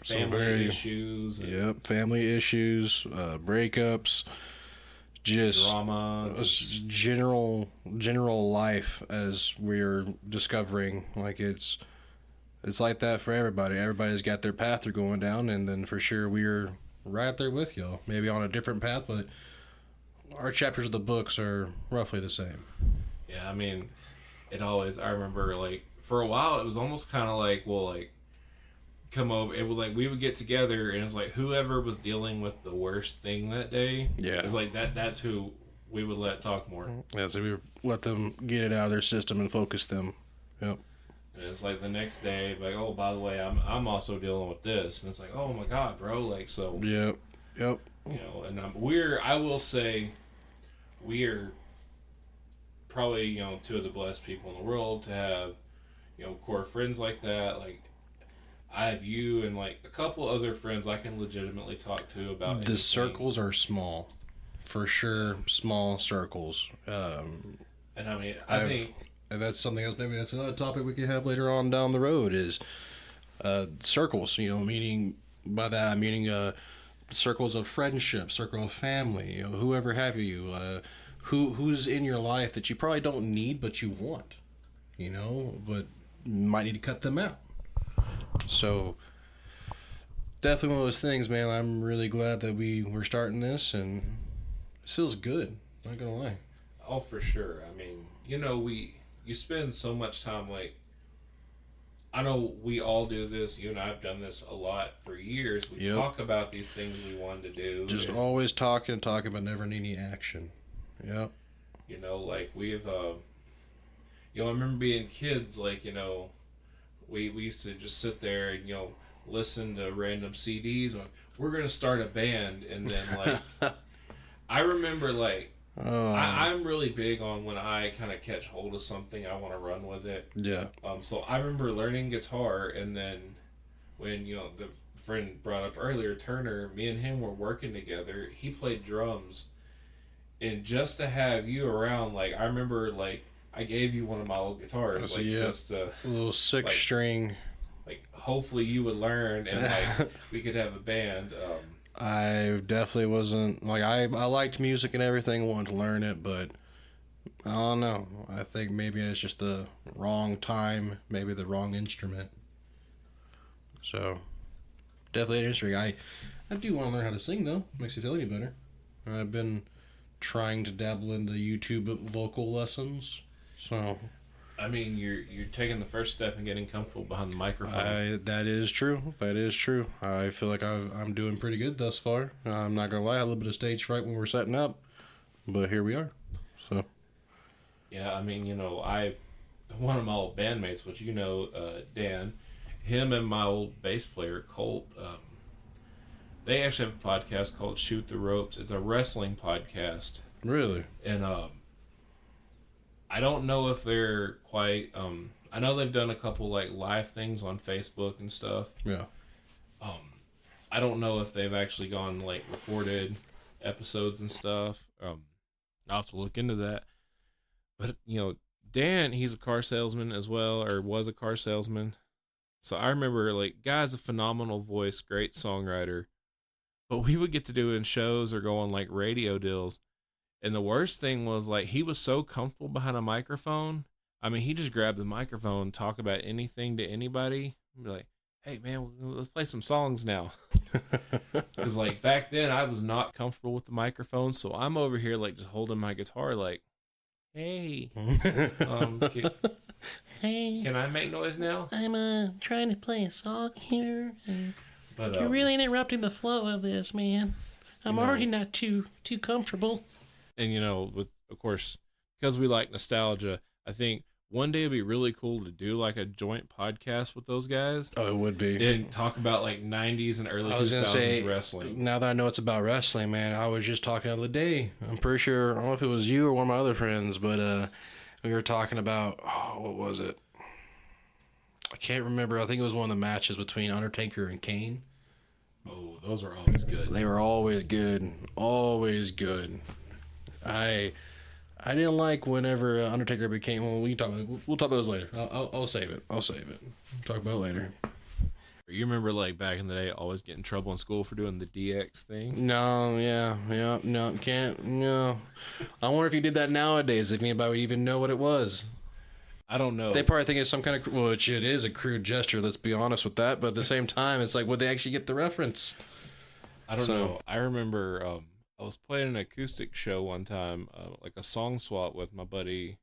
Family issues. Yep, family issues, breakups, just drama, general life as we're discovering. Like it's like that for everybody. Everybody's got their path they're going down, and then for sure we're right there with y'all. Maybe on a different path, but our chapters of the books are roughly the same. Yeah, I mean, I remember, like, for a while it was almost kind of like, well, like, come over, it was like we would get together and it's like whoever was dealing with the worst thing that day, it's like that's who we would let talk more. Yeah, so we would let them get it out of their system and focus them. Yep. And it's like the next day, like, oh, by the way, I'm also dealing with this, and it's like, oh my god, bro, like, so yep and I will say we're probably two of the blessed people in the world to have core friends like that. Like, I have you and, like, a couple other friends I can legitimately talk to about anything. The circles are small, for sure. Small circles. And I mean, I think that's something else. Maybe that's another topic we could have later on down the road. Is circles. Meaning by that, meaning circles of friendship, circle of family. Whoever have you. Who's in your life that you probably don't need but you want. But you might need to cut them out. So, definitely one of those things, man. I'm really glad that we're starting this, and it feels good. Not gonna lie. Oh, for sure. I mean, you spend so much time, like, I know we all do this. You and I have done this a lot for years. We talk about these things we wanted to do. Just always talking, but never any action. Yep. Like, we've, I remember being kids, like, we used to just sit there and, listen to random CDs. We're going to start a band. And then, like, I remember, like, I'm really big on when I kind of catch hold of something, I want to run with it. Yeah. So I remember learning guitar, and then when, the friend brought up earlier, Turner, me and him were working together. He played drums. And just to have you around, like, I remember, like, I gave you one of my old guitars, like, just a little six-string. Like, hopefully you would learn, and, like, we could have a band. I definitely wasn't, like, I liked music and everything, wanted to learn it, but I don't know. I think maybe it's just the wrong time, maybe the wrong instrument. So, definitely interesting. I do want to learn how to sing, though. Makes you feel any better. I've been trying to dabble in the YouTube vocal lessons. So, I mean, you're taking the first step in getting comfortable behind the microphone. That is true. I feel like I'm doing pretty good thus far. I'm not gonna lie, I had a little bit of stage fright when we were setting up, but here we are. So, yeah, I mean, one of my old bandmates, which Dan, him and my old bass player Colt, they actually have a podcast called Shoot the Ropes. It's a wrestling podcast. Really? And I don't know if they're quite. I know they've done a couple, like, live things on Facebook and stuff. Yeah. I don't know if they've actually gone, like, recorded episodes and stuff. I'll have to look into that. But Dan, he's a car salesman as well, or was a car salesman. So I remember, like, guy's a phenomenal voice, great songwriter. But we would get to do in shows or go on, like, radio deals. And the worst thing was, like, he was so comfortable behind a microphone. I mean, he just grabbed the microphone, talk about anything to anybody. And be like, hey, man, let's play some songs now. Because, like, back then, I was not comfortable with the microphone. So I'm over here, like, just holding my guitar, like, Hey, Hey, can I make noise now? I'm trying to play a song here, and But you're really interrupting the flow of this, man. I'm You know- already not too comfortable. and with of course, because we like nostalgia, I think one day it'd be really cool to do like a joint podcast with those guys Oh, it would be. and talk about like 90s and early I was gonna 2000s say, wrestling. now that I know it's about wrestling, man, I was just talking the other day. I'm pretty sure, I don't know if it was you or one of my other friends, but we were talking about, what was it? I can't remember. I think it was one of the matches between Undertaker and Kane. Oh, those are always good. They were always good. Always good. I didn't like whenever Undertaker became. Well, we'll talk about this later. I'll save it. I'll talk about it later. You remember like back in the day, always getting in trouble in school for doing the DX thing? No, no, can't, no. I wonder if you did that nowadays, if anybody would even know what it was. I don't know. They probably think it's some kind of, which it is a crude gesture, let's be honest with that, but at the same time, it's like, would they actually get the reference? I don't know. I remember I was playing an acoustic show one time, like a song swap with my buddy.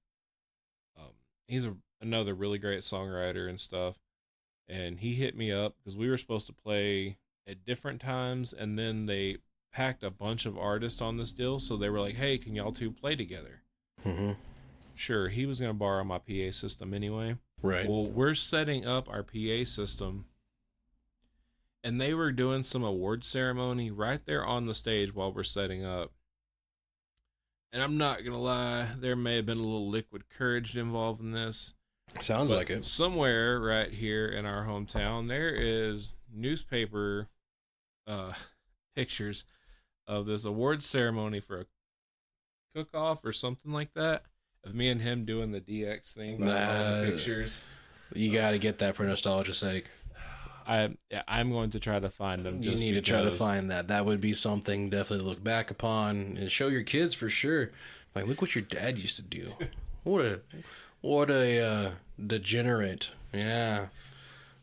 He's another really great songwriter and stuff. And he hit me up because we were supposed to play at different times. And then they packed a bunch of artists on this deal. So they were like, hey, can y'all two play together? Mm-hmm. Sure. He was going to borrow my PA system anyway. Right. Well, we're setting up our PA system. And they were doing some award ceremony right there on the stage while we're setting up. And I'm not going to lie, there may have been a little liquid courage involved in this. Sounds But like it. somewhere right here in our hometown, there is newspaper pictures of this award ceremony for a cook-off or something like that, of me and him doing the DX thing. The pictures. You got to get that for nostalgia's sake. I'm going to try to find them. You need to try to find that. That would be something definitely to look back upon and show your kids for sure. Like, look what your dad used to do. What a degenerate. Yeah.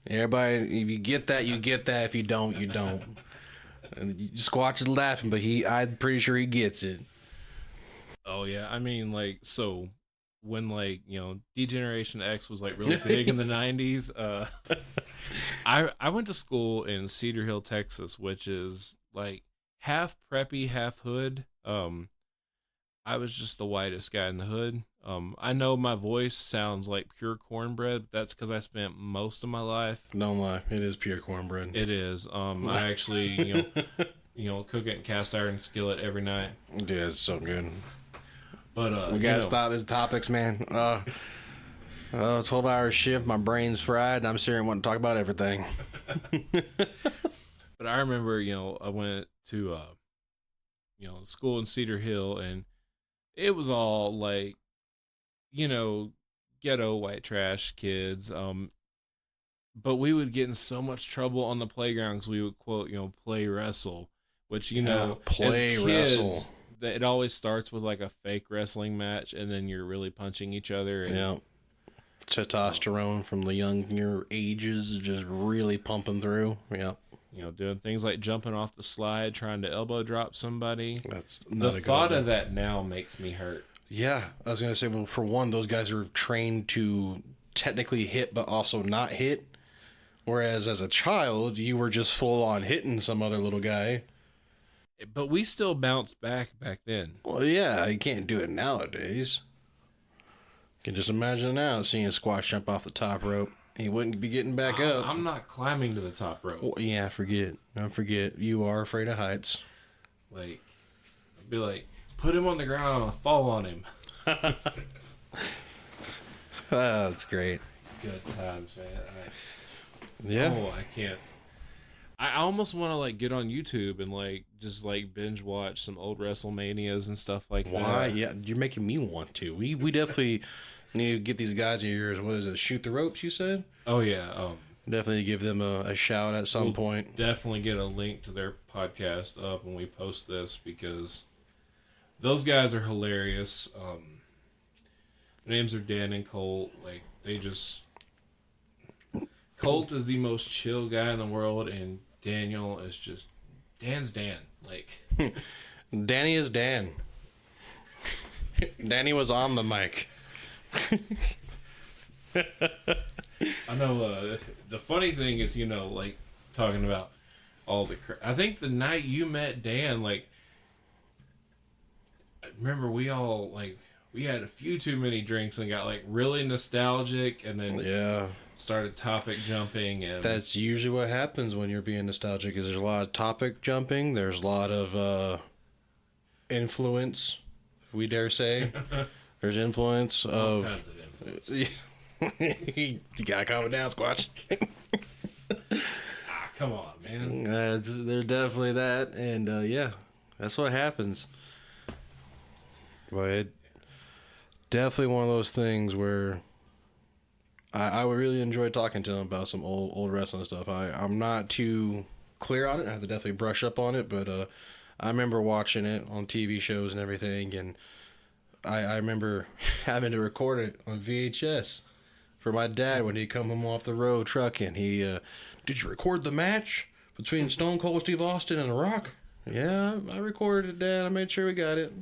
Everybody, if you get that, you get that. If you don't, you don't. And Squatch is laughing, but I'm pretty sure he gets it. Oh yeah, I mean, like, so when D-Generation X was like really big in the 90s, I went to school in Cedar Hill, Texas, which is like half preppy, half hood. I was just the whitest guy in the hood. I know my voice sounds like pure cornbread, but that's because I spent most of my life. Don't lie, it is pure cornbread. It is. I actually, cook it in cast iron skillet every night. Dude, it's so good. But we gotta stop these topics, man. 12-hour shift, my brain's fried, and I'm sitting here wanting to talk about everything. But I remember, I went to, school in Cedar Hill, and it was all like, ghetto white trash kids. But we would get in so much trouble on the playground because we would quote, play wrestle, which, play as kids, wrestle. It always starts with like a fake wrestling match, and then you're really punching each other. And, yeah. Testosterone from the younger ages just really pumping through. Yeah. Doing things like jumping off the slide, trying to elbow drop somebody. That's the thought of that now makes me hurt. Yeah, I was gonna say, well, for one, those guys are trained to technically hit, but also not hit. Whereas as a child, you were just full on hitting some other little guy. But we still bounced back then. Well, yeah, you can't do it nowadays. You can just imagine now seeing Squash jump off the top rope. He wouldn't be getting back up. I'm not climbing to the top rope. Well, yeah, don't forget. You are afraid of heights. Like, I'd be like, put him on the ground, I'm gonna fall on him. Oh, that's great. Good times, man. Yeah. Oh, I can't. I almost want to get on YouTube and just binge watch some old WrestleManias and stuff like that. Why? Yeah, you're making me want to. We definitely need to get these guys of yours. What is it? Shoot the Ropes, you said? Oh yeah. Definitely give them a shout at some point. Definitely get a link to their podcast up when we post this because those guys are hilarious. Their names are Dan and Colt. Colt is the most chill guy in the world, and Daniel is Dan's Dan. Danny is Dan. Danny was on the mic. I know. The funny thing is, like talking about all the. I think the night you met Dan, like, I remember we all like we had a few too many drinks and got like really nostalgic, and then Yeah. started topic jumping, and That's usually what happens when you're being nostalgic. Is there's a lot of topic jumping. There's a lot of influence. We dare say. There's influence all of. kinds of influence. You gotta calm it down, Squatch. Come on, man. There's definitely that, and yeah, that's what happens. But it definitely one of those things where I would really enjoy talking to him about some old wrestling stuff. I'm not too clear on it. I have to definitely brush up on it, but I remember watching it on TV shows and everything, and I remember having to record it on VHS for my dad when he'd come home off the road trucking. He, did you record the match between Stone Cold Steve Austin and The Rock? Yeah, I recorded it, Dad. I made sure we got it.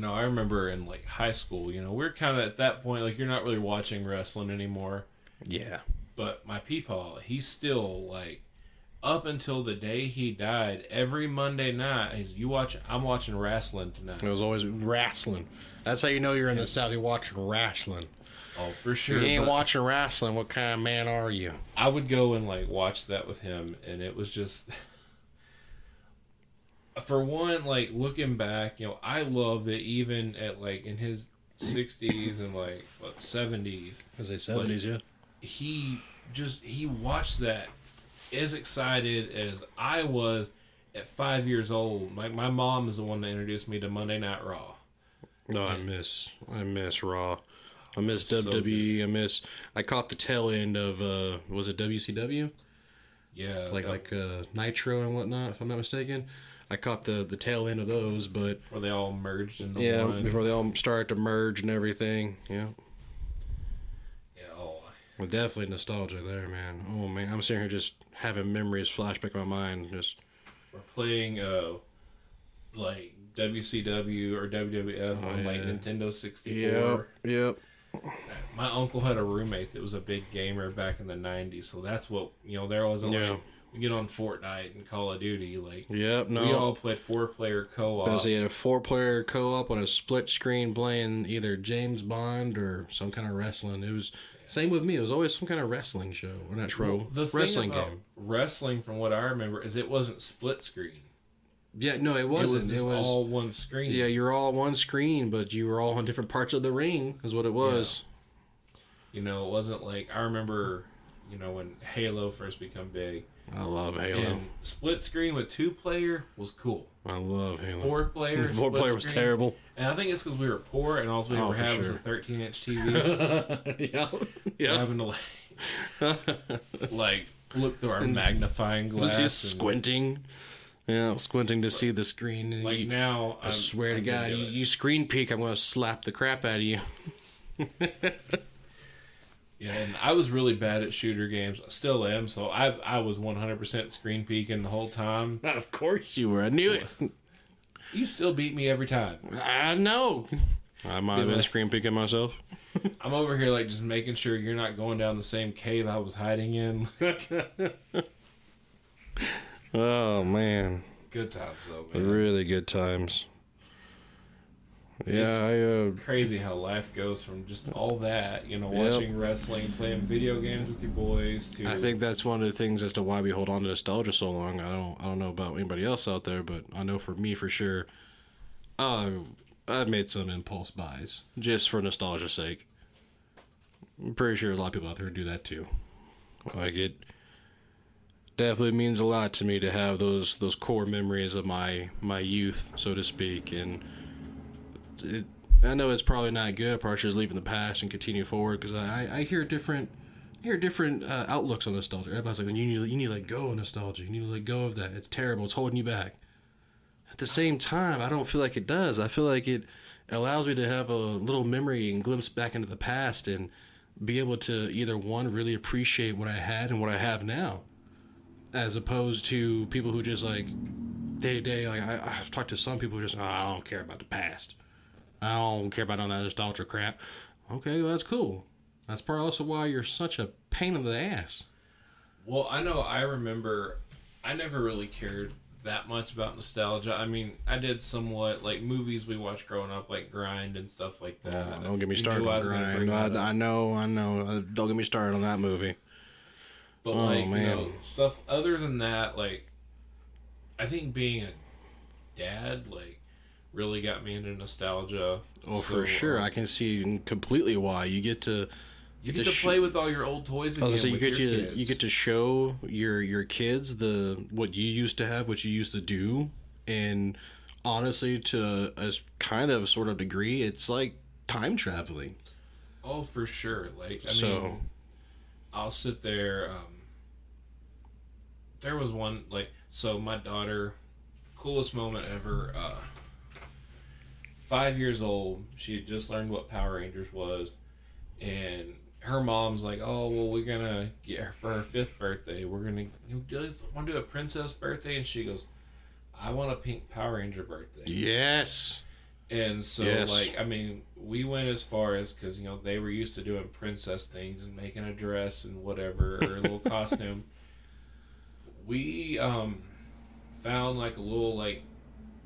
I remember in like high school, we're kind of at that point, like you're not really watching wrestling anymore. Yeah. But my peepaw, he's still like, up until the day he died, every Monday night, I'm watching wrestling tonight. It was always wrestling. That's how you know you're in the South. You're watching wrestling. Oh, for sure. You ain't but watching wrestling. What kind of man are you? I would go and like watch that with him, and it was just, for one, like looking back, I love that even at like in his 60s and like 70s, I say 70s, yeah. he watched that as excited as I was at 5 years old. Like my mom is the one that introduced me to Monday Night Raw. No, I miss Raw. I miss So WWE. I caught the tail end of was it WCW? Yeah, Like Nitro and whatnot, if I'm not mistaken. I caught the tail end of those, but before they all merged into one. before they all started to merge and everything. Yeah. Yeah, Well, definitely nostalgia there, man. Oh man, I'm sitting here just having memories flashback in my mind. Just we're playing like WCW or WWF on like yeah. Nintendo 64. Yep. My uncle had a roommate that was a big gamer back in the 90s, so that's what there wasn't like we get on Fortnite and Call of Duty, like Yep. No. we all played 4-player co-op. Because he had a 4-player co-op on a split screen playing either James Bond or some kind of wrestling. It was same with me. It was always some kind of wrestling show or not show. Well, the wrestling thing about game. wrestling, from what I remember, is it wasn't split screen. Yeah, no, it wasn't. It was just all one screen. Yeah, you're all on one screen, but you were all on different parts of the ring. Is what it was. It wasn't like I remember. When Halo first became big. I love Halo. And split screen with 2-player was cool. I love Halo. 4-player. 4-player was screen. terrible. And I think it's because we were poor and all we ever had was a 13-inch TV. Yeah. Having to like look through our magnifying glass. He's squinting. Yeah, squinting to see the screen. And Like now, I swear to God, you screen peek, I'm going to slap the crap out of you. Yeah, and I was really bad at shooter games. I still am, so I was 100% screen peeking the whole time. Of course you were. I knew it. You still beat me every time. I know. I might have been screen peeking myself. I'm over here like just making sure you're not going down the same cave I was hiding in. Oh, man. Good times, though, man. Really good times. Yeah, Crazy how life goes from just all that, watching wrestling, playing video games with your boys, to I think that's one of the things as to why we hold on to nostalgia so long. I don't know about anybody else out there, but I know for me for sure, I've made some impulse buys just for nostalgia's sake. I'm pretty sure a lot of people out there do that too. Like, it definitely means a lot to me to have those core memories of my youth, so to speak, and I know it's probably not good. I probably should just leave in the past and continue forward, because I hear different outlooks on nostalgia. Everybody's like, you need to let go of nostalgia. You need to let go of that. It's terrible. It's holding you back. At the same time, I don't feel like it does. I feel like it allows me to have a little memory and glimpse back into the past and be able to either, one, really appreciate what I had and what I have now, as opposed to people who just like they like I've talked to some people who just, oh, I don't care about the past. I don't care about all that nostalgia crap. Okay, well, that's cool. That's part also why you're such a pain in the ass. Well, I know I remember I never really cared that much about nostalgia. I mean, I did somewhat, like movies we watched growing up, like Grind and stuff like that. Oh, don't get me You started knew I on was gonna Grind. bring that up. I know. Don't get me started on that movie. But Oh, like, man. you know, stuff other than that, like I think being a dad, like, really got me into nostalgia. Oh, for sure. I can see completely why. You get to you get to play with all your old toys again. you with get your you kids. you get to show your kids what you used to have, what you used to do, and honestly, to a kind of sort of degree, it's like time traveling. Oh, for sure. Like, I So- mean, I'll sit there. There was one, like, so my daughter, coolest moment ever. 5 years old, she had just learned what Power Rangers was, and her mom's like, "Oh, well, we're gonna get her for her 5th birthday. We're gonna want to do a princess birthday," and she goes, "I want a pink Power Ranger birthday." Yes. And so, Yes. like, I mean, we went as far as, because, you know, they were used to doing princess things and making a dress and whatever, or a little costume. We found, like, a little, like,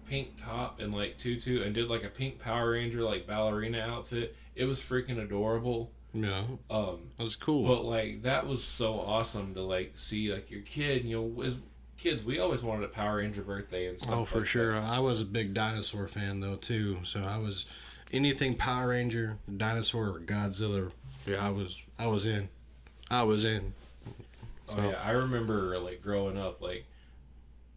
pink top and, like, tutu and did, like, a pink Power Ranger, like, ballerina outfit. It was freaking adorable. Yeah. Um, That was cool. but, like, that was so awesome to, like, see, like, your kid, you know, as kids, we always wanted a Power Ranger birthday and stuff. Oh, for like sure. that. I was a big dinosaur fan though too. So I was anything Power Ranger, dinosaur, or Godzilla. Yeah, I was in. Oh yeah, I remember like growing up, like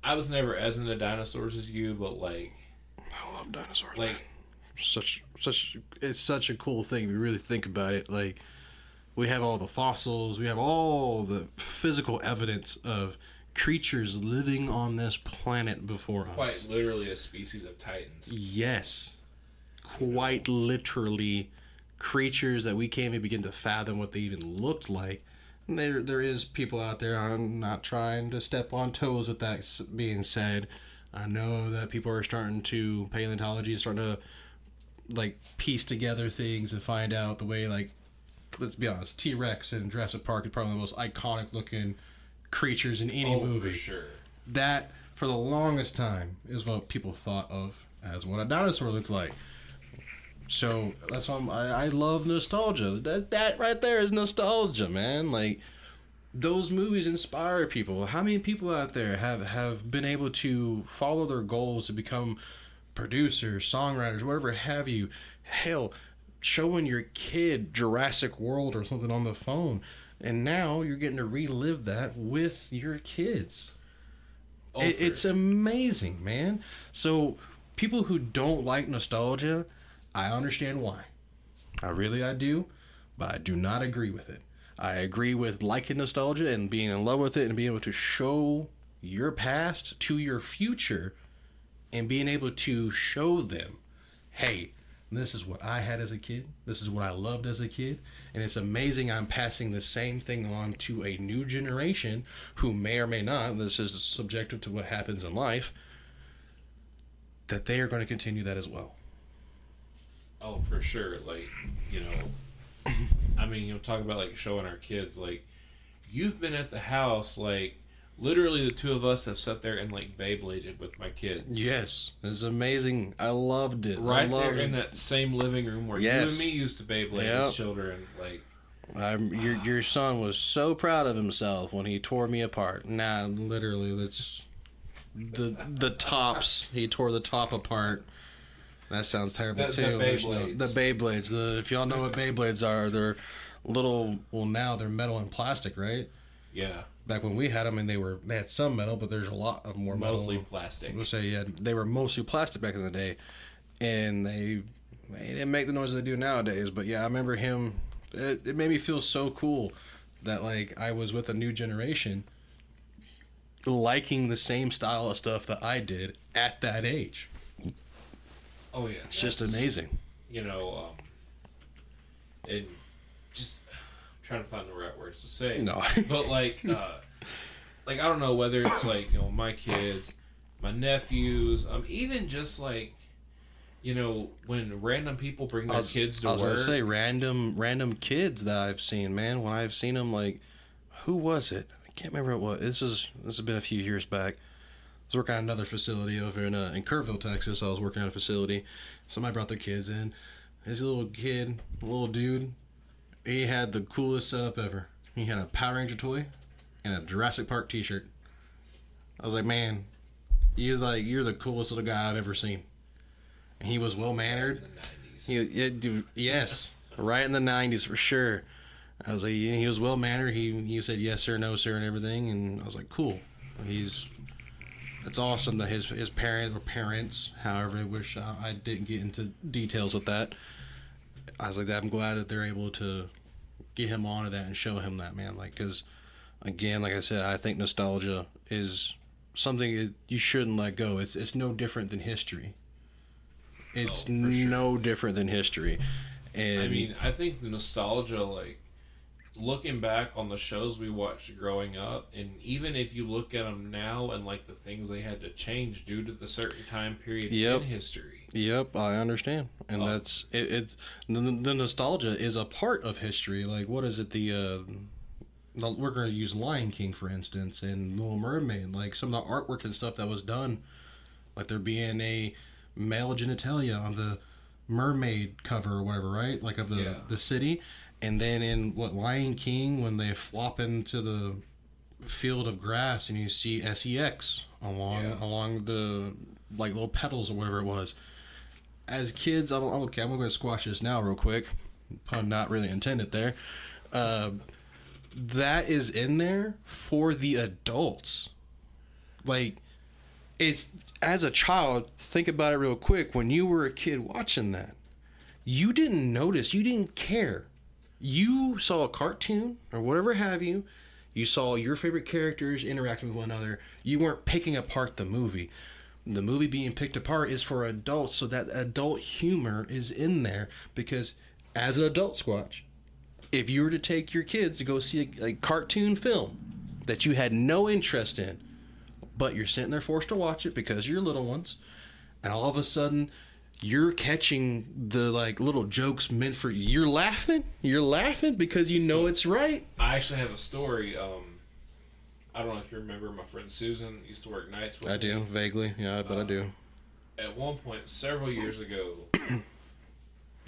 I was never as into dinosaurs as you, but like I love dinosaurs. like Man. It's such a cool thing if you really think about it. Like we have all the fossils, we have all the physical evidence of creatures living on this planet before us. quite literally a species of titans. Yes. Quite literally creatures that we can't even begin to fathom what they even looked like. And there is people out there, I'm not trying to step on toes with that being said. I know that people are starting to, paleontology is starting to, like, piece together things and find out the way, like, let's be honest, T-Rex in Jurassic Park is probably the most iconic looking creatures in any movie. For sure. That, for the longest time, is what people thought of as what a dinosaur looked like. So that's why I love nostalgia. That right there is nostalgia, man. Like those movies inspire people. How many people out there have been able to follow their goals to become producers, songwriters, whatever have you? Hell, showing your kid Jurassic World or something on the phone, and now you're getting to relive that with your kids. It's amazing, man. So people who don't like nostalgia, I understand why. I do, but I do not agree with it. I agree with liking nostalgia and being in love with it and being able to show your past to your future and being able to show them, hey, this is what I had as a kid. This is what I loved as a kid. And it's amazing I'm passing the same thing on to a new generation who may or may not, this is subjective to what happens in life, that they are going to continue that as well. Oh, for sure. Like, you know, I mean, you know, talk about like showing our kids, like, you've been at the house, like, literally the two of us have sat there and like Beybladed with my kids. Yes, it's amazing. I loved it. Right I loved there in that same living room where you and me used to Beyblade as children. Like, your son was so proud of himself when he tore me apart. Nah, literally, that's the tops. He tore the top apart. That sounds terrible too. The Beyblades. The Beyblades. If y'all know what Beyblades are, they're little. Well, now they're metal and plastic, right? yeah, Back when we had them, and they had some metal, but there's a lot of more metal. mostly plastic. We'll say yeah, they were mostly plastic back in the day, and they didn't make the noise they do nowadays. But yeah, I remember him. It made me feel so cool that like I was with a new generation, liking the same style of stuff that I did at that age. Oh yeah, It's just amazing. You know, and just I'm trying to find the right words to say. No. But like I don't know whether it's like, you know, my kids, my nephews, even just like, when random people bring their kids to work. I was gonna say random kids that I've seen, man. When I've seen them, like, who was it? I can't remember what. This has been a few years back. I was working at another facility over in Kerrville, Texas. I was working at a facility. Somebody brought their kids in. This little kid, little dude, he had the coolest setup ever. He had a Power Ranger toy and a Jurassic Park T-shirt. I was like, man, you're the coolest little guy I've ever seen. And he was well mannered. Yes, right in the 90s for sure. I was like, he was well mannered. He said yes sir, no sir, and everything. And I was like, cool. That's awesome that his parents, however they wish. I didn't get into details with that. I was like, I'm glad that they're able to get him onto that and show him that, man. Like, because again, like I said, I think nostalgia is something you shouldn't let go. It's no different than history. It's no different than history. And I mean, I think the nostalgia, like, looking back on the shows we watched growing up, and even if you look at them now and, like, the things they had to change due to the certain time period in history. Yep, I understand. And that's... It's the nostalgia is a part of history. Like, what is it? We're going to use Lion King, for instance, and Little Mermaid. Like, some of the artwork and stuff that was done, like there being a male genitalia on the mermaid cover or whatever, right? Like, of the city. And then in Lion King, when they flop into the field of grass and you see SEX along the, like, little petals or whatever it was. As kids, I'm going to squash this now real quick. Pun not really intended there. That is in there for the adults. Like, it's, as a child, think about it real quick. When you were a kid watching that, you didn't notice, you didn't care. You saw a cartoon or whatever have you. You saw your favorite characters interacting with one another. You weren't picking apart the movie. The movie being picked apart is for adults, so that adult humor is in there. Because as an adult, Squatch, if you were to take your kids to go see a cartoon film that you had no interest in, but you're sitting there forced to watch it because you're little ones, and all of a sudden you're catching the, like, little jokes meant for you. You're laughing because you know it's right. I actually have a story. I don't know if you remember, my friend Susan used to work nights with me. I do, vaguely. Yeah, but I do. At one point, several years ago,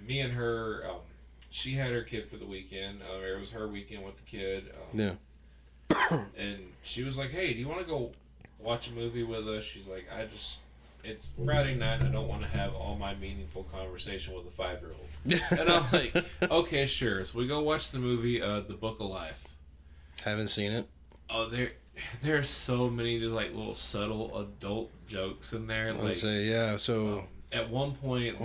me and her, she had her kid for the weekend. It was her weekend with the kid. Yeah. And she was like, hey, do you want to go watch a movie with us? She's like, it's Friday night and I don't want to have all my meaningful conversation with a 5-year-old. And I'm like, okay, sure. So we go watch the movie, The Book of Life. Haven't seen it. Oh, there's so many just, like, little subtle adult jokes in there. Like, so... at one point,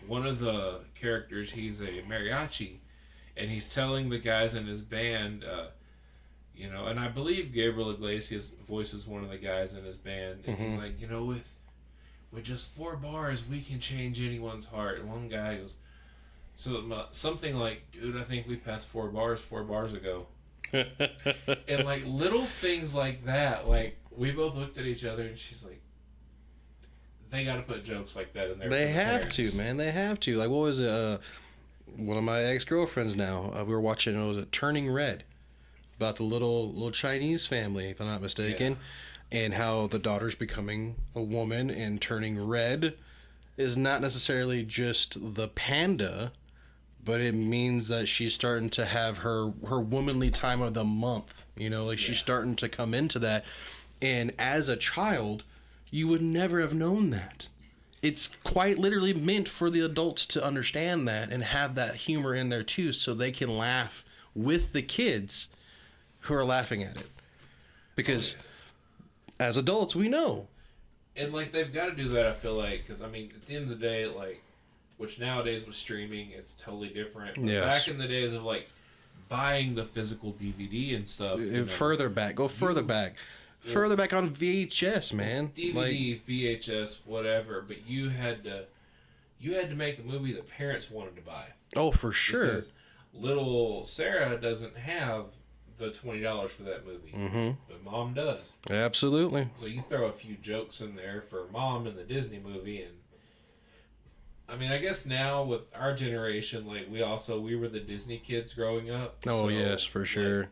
one of the characters, he's a mariachi, and he's telling the guys in his band, and I believe Gabriel Iglesias voices one of the guys in his band, and he's like, with just 4 bars, we can change anyone's heart. And one guy goes, something like, dude, I think we passed 4 bars ago. And, like, little things like that, like, we both looked at each other and she's like, they got to put jokes like that in there. They have to, man. They have to. Like, what was it? One of my ex-girlfriends now, we were watching, it was Turning Red, about the little Chinese family, if I'm not mistaken, and how the daughter's becoming a woman and turning red is not necessarily just the panda, but it means that she's starting to have her womanly time of the month. She's starting to come into that. And as a child, you would never have known that. It's quite literally meant for the adults to understand that and have that humor in there too, so they can laugh with the kids who are laughing at it. Because as adults, we know. And, like, they've got to do that, I feel like, because, I mean, at the end of the day, like, which nowadays with streaming, it's totally different. But back in the days of, like, buying the physical DVD and stuff. Further back. Go further back. Further back on VHS, man. DVD, VHS, whatever. But you had to make a movie that parents wanted to buy. Oh, for sure. Because little Sarah doesn't have the $20 for that movie, but mom does. Absolutely. So you throw a few jokes in there for mom in the Disney movie, and I mean, I guess now with our generation, like we were the Disney kids growing up. Oh so, yes, for sure.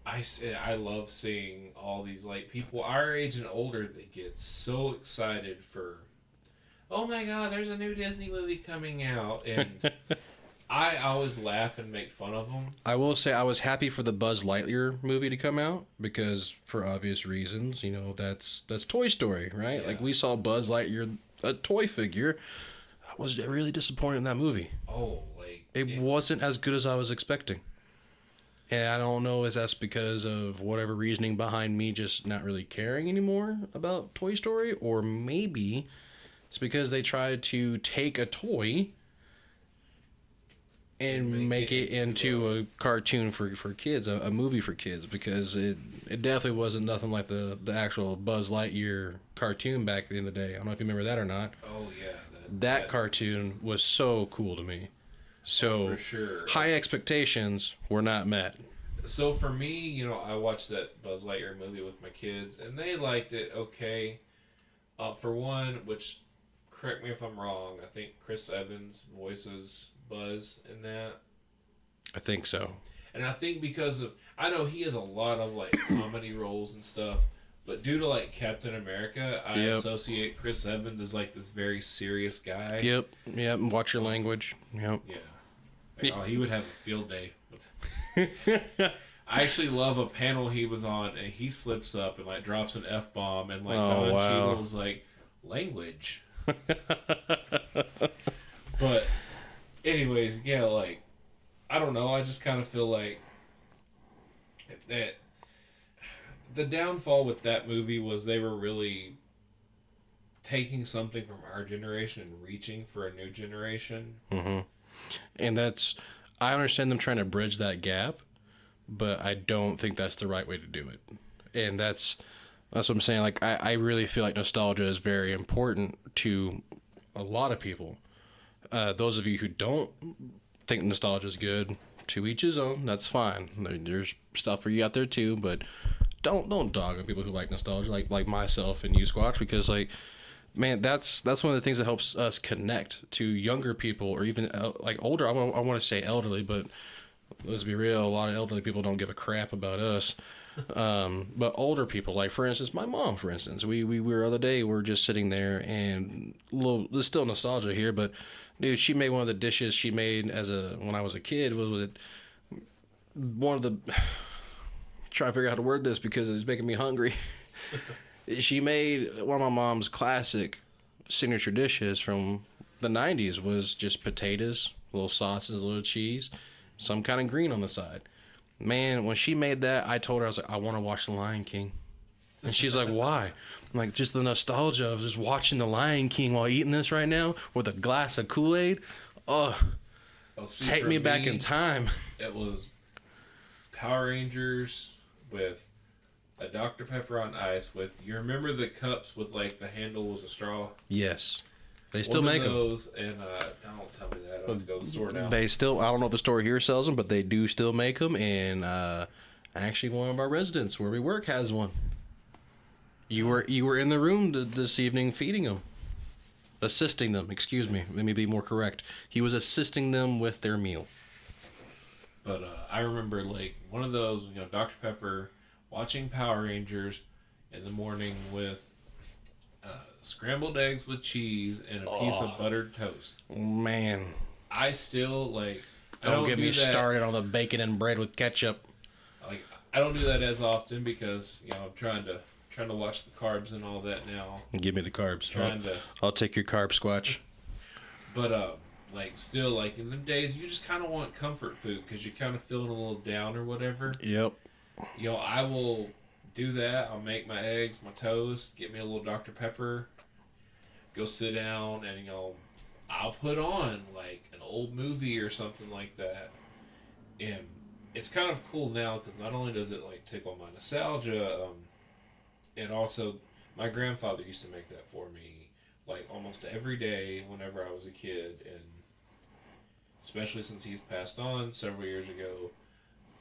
Like, I love seeing all these like people our age and older. They get so excited for, oh my god, there's a new Disney movie coming out, and I always laugh and make fun of them. I will say I was happy for the Buzz Lightyear movie to come out because, for obvious reasons, you know, that's Toy Story, right? Yeah. Like we saw Buzz Lightyear, a toy figure. I was really disappointed in that movie. Oh, like It wasn't as good as I was expecting. And I don't know if that's because of whatever reasoning behind me just not really caring anymore about Toy Story, or maybe it's because they tried to take a toy and make it into a cartoon for kids, a movie for kids, because it definitely wasn't nothing like the actual Buzz Lightyear cartoon back in the day. I don't know if you remember that or not. Oh yeah, That cartoon was so cool to me. So for sure. high expectations were not met. So for me, you know, I watched that Buzz Lightyear movie with my kids, and they liked it okay. For one, which, correct me if I'm wrong, I think Chris Evans voices Buzz in that. I think so. And I think because of, I know he has a lot of like comedy roles and stuff, but due to like Captain America, I associate Chris Evans as like this very serious guy. Yep. Watch your language. Yep. Yeah. Like, oh, he would have a field day. I actually love a panel he was on, and he slips up and like drops an F-bomb, and like Don Cheadle's like, language. But anyways, yeah, like, I don't know, I just kind of feel like that the downfall with that movie was they were really taking something from our generation and reaching for a new generation. Mm-hmm. And I understand them trying to bridge that gap, but I don't think that's the right way to do it. And that's what I'm saying. Like, I really feel like nostalgia is very important to a lot of people. Those of you who don't think nostalgia is good, to each his own. That's fine. There's stuff for you out there too, but don't dog on people who like nostalgia, like myself and you, Squatch, because like, man, that's one of the things that helps us connect to younger people, or even like older. I want to say elderly, but let's be real, a lot of elderly people don't give a crap about us. But older people, like for instance, my mom, for instance, we were the other day, we were just sitting there, and there's still nostalgia here, but dude, she made one of the dishes she made when I was a kid was one of the. Trying to figure out how to word this because it's making me hungry. She made one of my mom's classic signature dishes from the 90s was just potatoes, a little sausage, a little cheese, some kind of green on the side. Man, when she made that, I told her, I was like, I want to watch The Lion King. And she's like, why? I'm like, just the nostalgia of just watching The Lion King while eating this right now with a glass of Kool-Aid. Oh, take me back in time. It was Power Rangers with a Dr. Pepper on ice with, you remember the cups with like the handle was a straw? Yes. They still make those, and don't tell me that. I'll have to go to the store now. They still, I don't know if the store here sells them, but they do still make them, and actually one of our residents where we work has one. You were in the room this evening feeding them. Assisting them, excuse me. Let me be more correct. He was assisting them with their meal. But I remember like one of those, Dr. Pepper, watching Power Rangers in the morning with scrambled eggs with cheese and a piece of buttered toast. Man. I still like. Don't get me started on the bacon and bread with ketchup. Like, I don't do that as often because I'm trying to watch the carbs and all that now. Give me the carbs. I'll take your carb, Squatch. But like still, like in them days, you just kind of want comfort food because you're kind of feeling a little down or whatever. Yep. I will do that. I'll make my eggs, my toast, get me a little Dr. Pepper, go sit down, and I'll put on like an old movie or something like that. And it's kind of cool now because not only does it like tickle my nostalgia, it also, my grandfather used to make that for me like almost every day whenever I was a kid, and especially since he's passed on several years ago,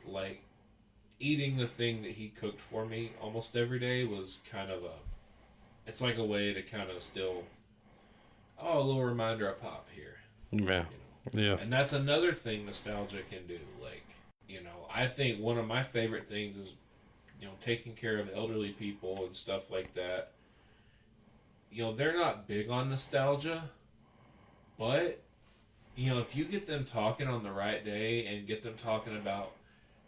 like eating the thing that he cooked for me almost every day was kind of it's like a way to kind of still, a little reminder of Pop here. Yeah. Yeah. And that's another thing nostalgia can do. Like, I think one of my favorite things is, taking care of elderly people and stuff like that. They're not big on nostalgia, but, if you get them talking on the right day and get them talking about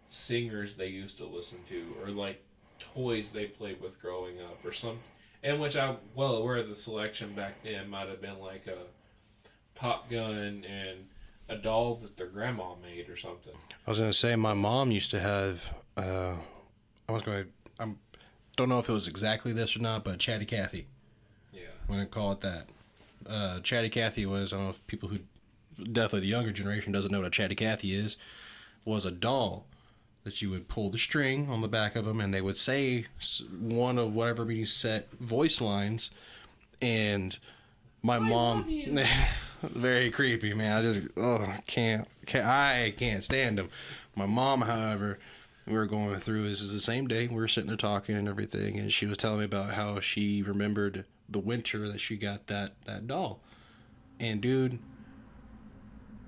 singers they used to listen to, or like toys they played with growing up, or some, and which I'm well aware the selection back then might have been like a pop gun and a doll that their grandma made or something. I was going to say, my mom used to have, I don't know if it was exactly this or not, but Chatty Cathy. Yeah. I'm going to call it that. Chatty Cathy was, I don't know if people who, definitely the younger generation doesn't know what a Chatty Cathy is, was a doll that you would pull the string on the back of them, and they would say one of whatever many set voice lines, and my mom, very creepy, man. I can't stand them. My mom, however, we were going through this is the same day. We were sitting there talking and everything, and she was telling me about how she remembered the winter that she got that doll. And dude,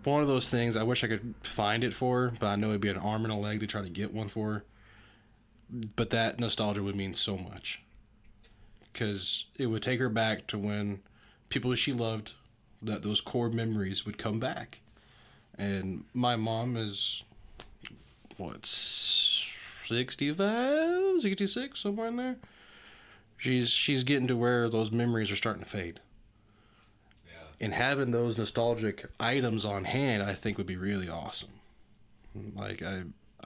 one of those things I wish I could find it for, but I know it'd be an arm and a leg to try to get one for. But that nostalgia would mean so much, because it would take her back to when people that she loved, that those core memories would come back. And my mom is, what, 65, 66, somewhere in there. She's getting to where those memories are starting to fade. And having those nostalgic items on hand, I think, would be really awesome. Like, I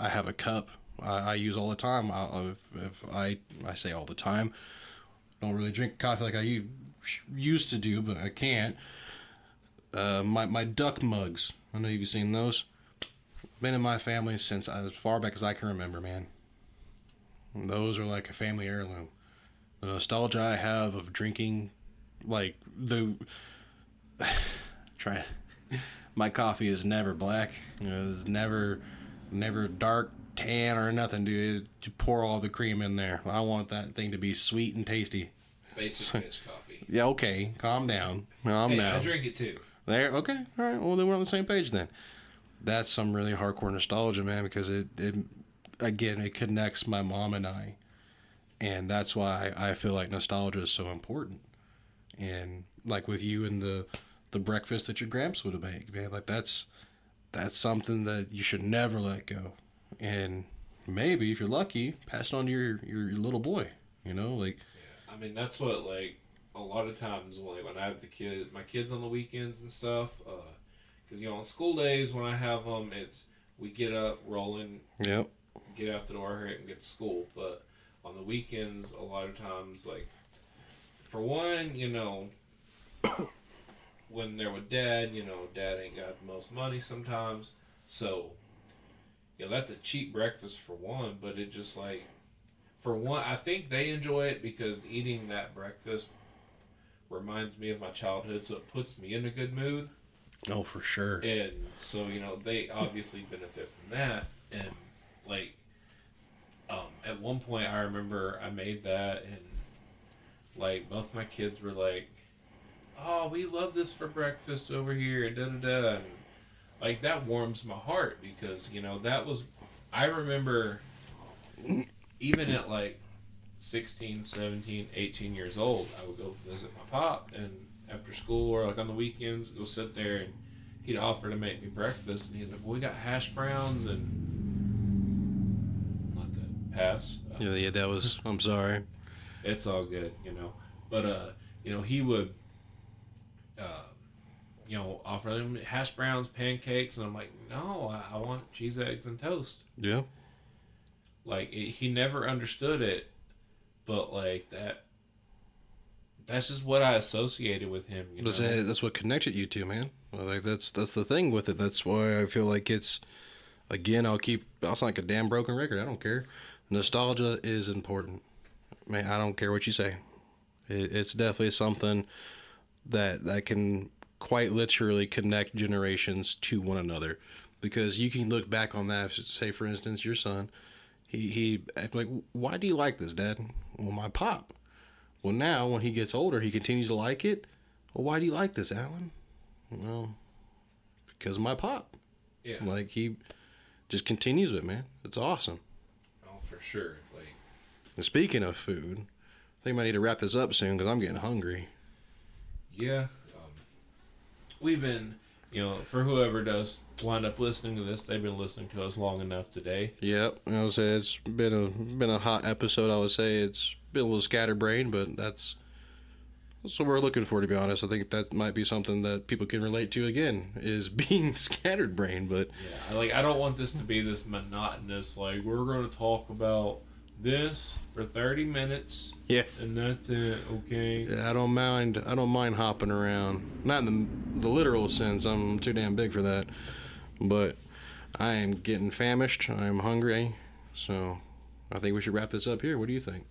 have a cup I use all the time. I say all the time. Don't really drink coffee like I used to do, but I can't. My duck mugs. I know you've seen those. Been in my family since as far back as I can remember, man. Those are like a family heirloom. The nostalgia I have of drinking, like my coffee is never black. It's never dark tan or nothing, dude. To pour all the cream in there. I want that thing to be sweet and tasty. Basic bitch coffee. Yeah, okay. Calm down. Calm down. I drink it too. There, okay. All right. Well, then we're on the same page then. That's some really hardcore nostalgia, man, because it again, it connects my mom and I. And that's why I feel like nostalgia is so important. And like with you and the breakfast that your gramps would have made, man, like that's something that you should never let go. And maybe if you're lucky, pass it on to your little boy, like. Yeah. I mean, that's what, like, a lot of times, like, when I have my kids on the weekends and stuff, because, on school days when I have them, we get up, rolling, yep, get out the door, hurry up and get to school. But on the weekends, a lot of times, like, for one, when they're with Dad, Dad ain't got the most money sometimes. So, that's a cheap breakfast for one, but it just, like, for one, I think they enjoy it because eating that breakfast reminds me of my childhood, so it puts me in a good mood. Oh, for sure. And so, they obviously benefit from that. And, like, at one point I remember I made that, and, like, both my kids were like, "Oh, we love this for breakfast over here," and da-da-da. And, like, that warms my heart because, that was, I remember even at, like, 16, 17, 18 years old, I would go visit my pop, and after school or, like, on the weekends, go sit there, and he'd offer to make me breakfast, and he's like, "Well, we got hash browns," and let that pass. Yeah, that was, I'm sorry. It's all good, But, he would, offer them hash browns, pancakes, and I'm like, "No, I want cheese, eggs, and toast." Yeah. Like, he never understood it, but, like, that's just what I associated with him, That's what connected you two, man. Like, that's the thing with it. That's why I feel like it's, again, I'll sound like a damn broken record. I don't care. Nostalgia is important. Man, I don't care what you say. It's definitely something that can quite literally connect generations to one another, because you can look back on that. Say, for instance, your son, he like, why do you like this, Dad? Well, my pop. Well, now when he gets older, he continues to like it. Well, why do you like this, Alan? Well, because of my pop. Yeah. Like, he just continues it, man. It's awesome. Oh, for sure. Like, And speaking of food, I think I might need to wrap this up soon because I'm getting hungry. yeah. We've been, for whoever does wind up listening to this, they've been listening to us long enough today. Yep, I would say it's been a hot episode. I would say it's been a little scatterbrained, but that's what we're looking for, to be honest. I think that might be something that people can relate to again, is being scattered brain. But Yeah, I don't want this to be this monotonous, like, we're going to talk about this for 30 minutes. yeah, And that's it, okay? I don't mind hopping around. Not in the literal sense. I'm too damn big for that. But I am getting famished. I'm hungry. So I think we should wrap this up here. What do you think?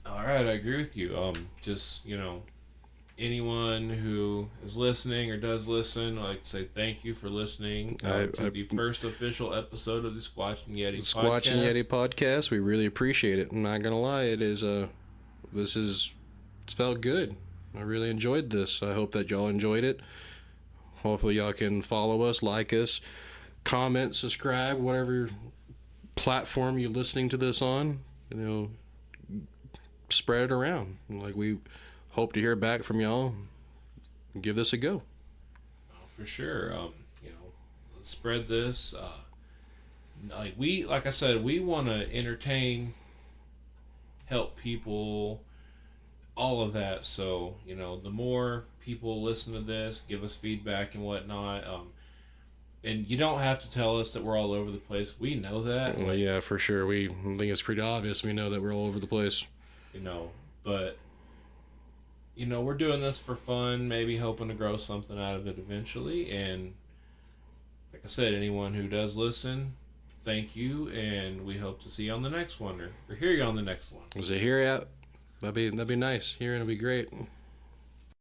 All right, I agree with you. Just, anyone who is listening or does listen, I'd like to say thank you for listening to the first official episode of the Squatch and Yeti podcast. Squatch and Yeti podcast. We really appreciate it. I'm not gonna lie, it's felt good. I really enjoyed this. I hope that y'all enjoyed it. Hopefully y'all can follow us, like us, comment, subscribe, whatever platform you're listening to this on. Spread it around. Like, we hope to hear back from y'all. Give this a go. Oh, for sure. Let's spread this. Like I said, we want to entertain, help people, all of that. So, the more people listen to this, give us feedback and whatnot. And you don't have to tell us that we're all over the place. We know that. Well, yeah, for sure. I think it's pretty obvious. We know that we're all over the place. But we're doing this for fun, maybe hoping to grow something out of it eventually. And like I said, anyone who does listen, thank you, and we hope to see you on the next one, or hear you on the next one. Was it here out? That'd be nice. Hearing would be great.